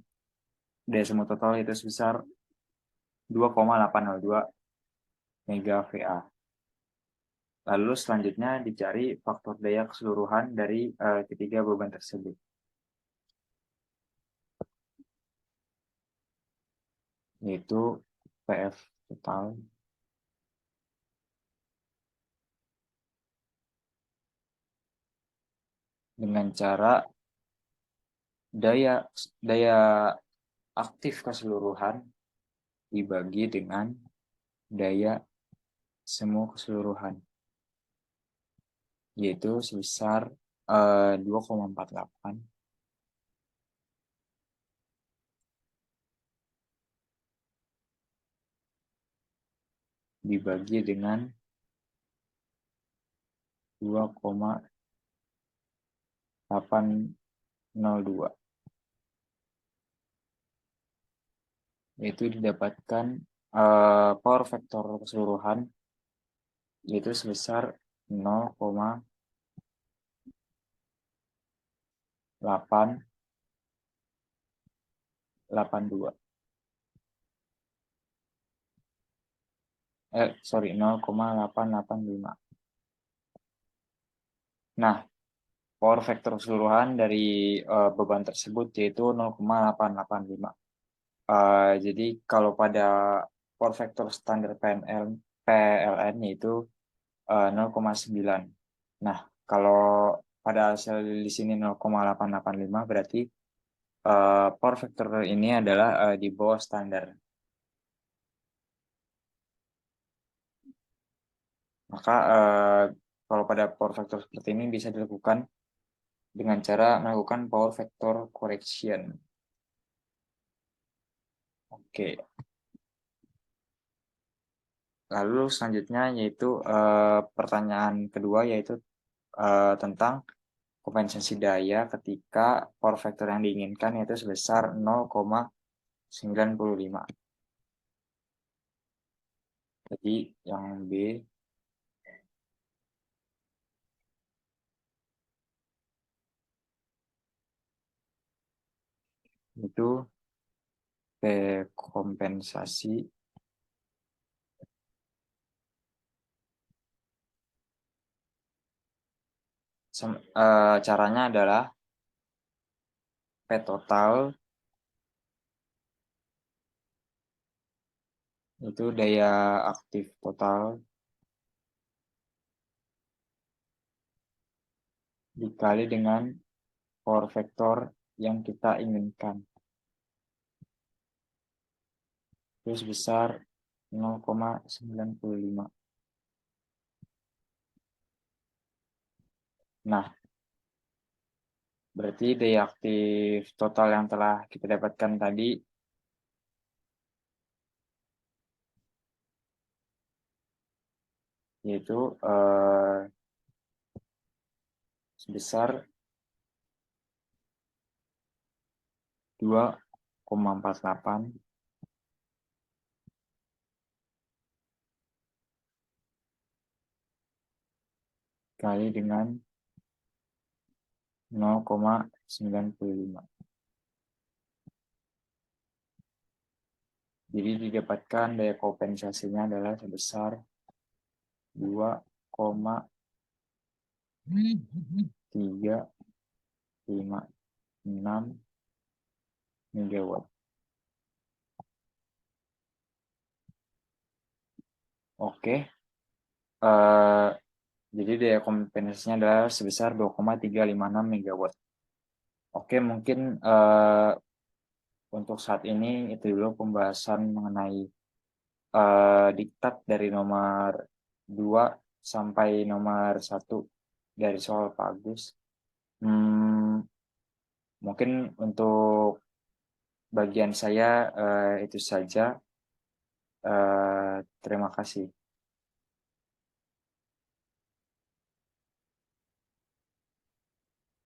daya semu total yaitu sebesar 2,802 MVA. Lalu selanjutnya dicari faktor daya keseluruhan dari ketiga beban tersebut, yaitu PF total dengan cara daya daya aktif keseluruhan dibagi dengan daya semu keseluruhan, yaitu sebesar 2,48 dibagi dengan 2,802, yaitu didapatkan power factor keseluruhan yaitu sebesar 0,882. 0,885. Nah, power factor keseluruhan dari beban tersebut yaitu 0,885. Jadi kalau pada power factor standar PLN yaitu 0,9. Nah, kalau pada hasil di sini 0,885 berarti power factor ini adalah di bawah standar. Maka kalau pada power factor seperti ini bisa dilakukan dengan cara melakukan power factor correction. Oke. Lalu selanjutnya yaitu pertanyaan kedua yaitu tentang kompensasi daya ketika power factor yang diinginkan yaitu sebesar 0,95. Jadi yang B itu P kompensasi caranya adalah P total itu daya aktif total dikali dengan power factor yang kita inginkan. Itu sebesar 0,95. Nah, berarti daya aktif total yang telah kita dapatkan tadi yaitu sebesar 2,48 kali dengan 0,95. Jadi didapatkan daya kompensasinya adalah sebesar 2,356 megawatt. Oke, jadi daya kompensasinya adalah sebesar 2,356 megawatt. Oke, mungkin untuk saat ini itu dulu pembahasan mengenai diktat dari nomor 2 sampai nomor 1 dari soal Pak Agus. Mungkin untuk bagian saya itu saja. Terima kasih.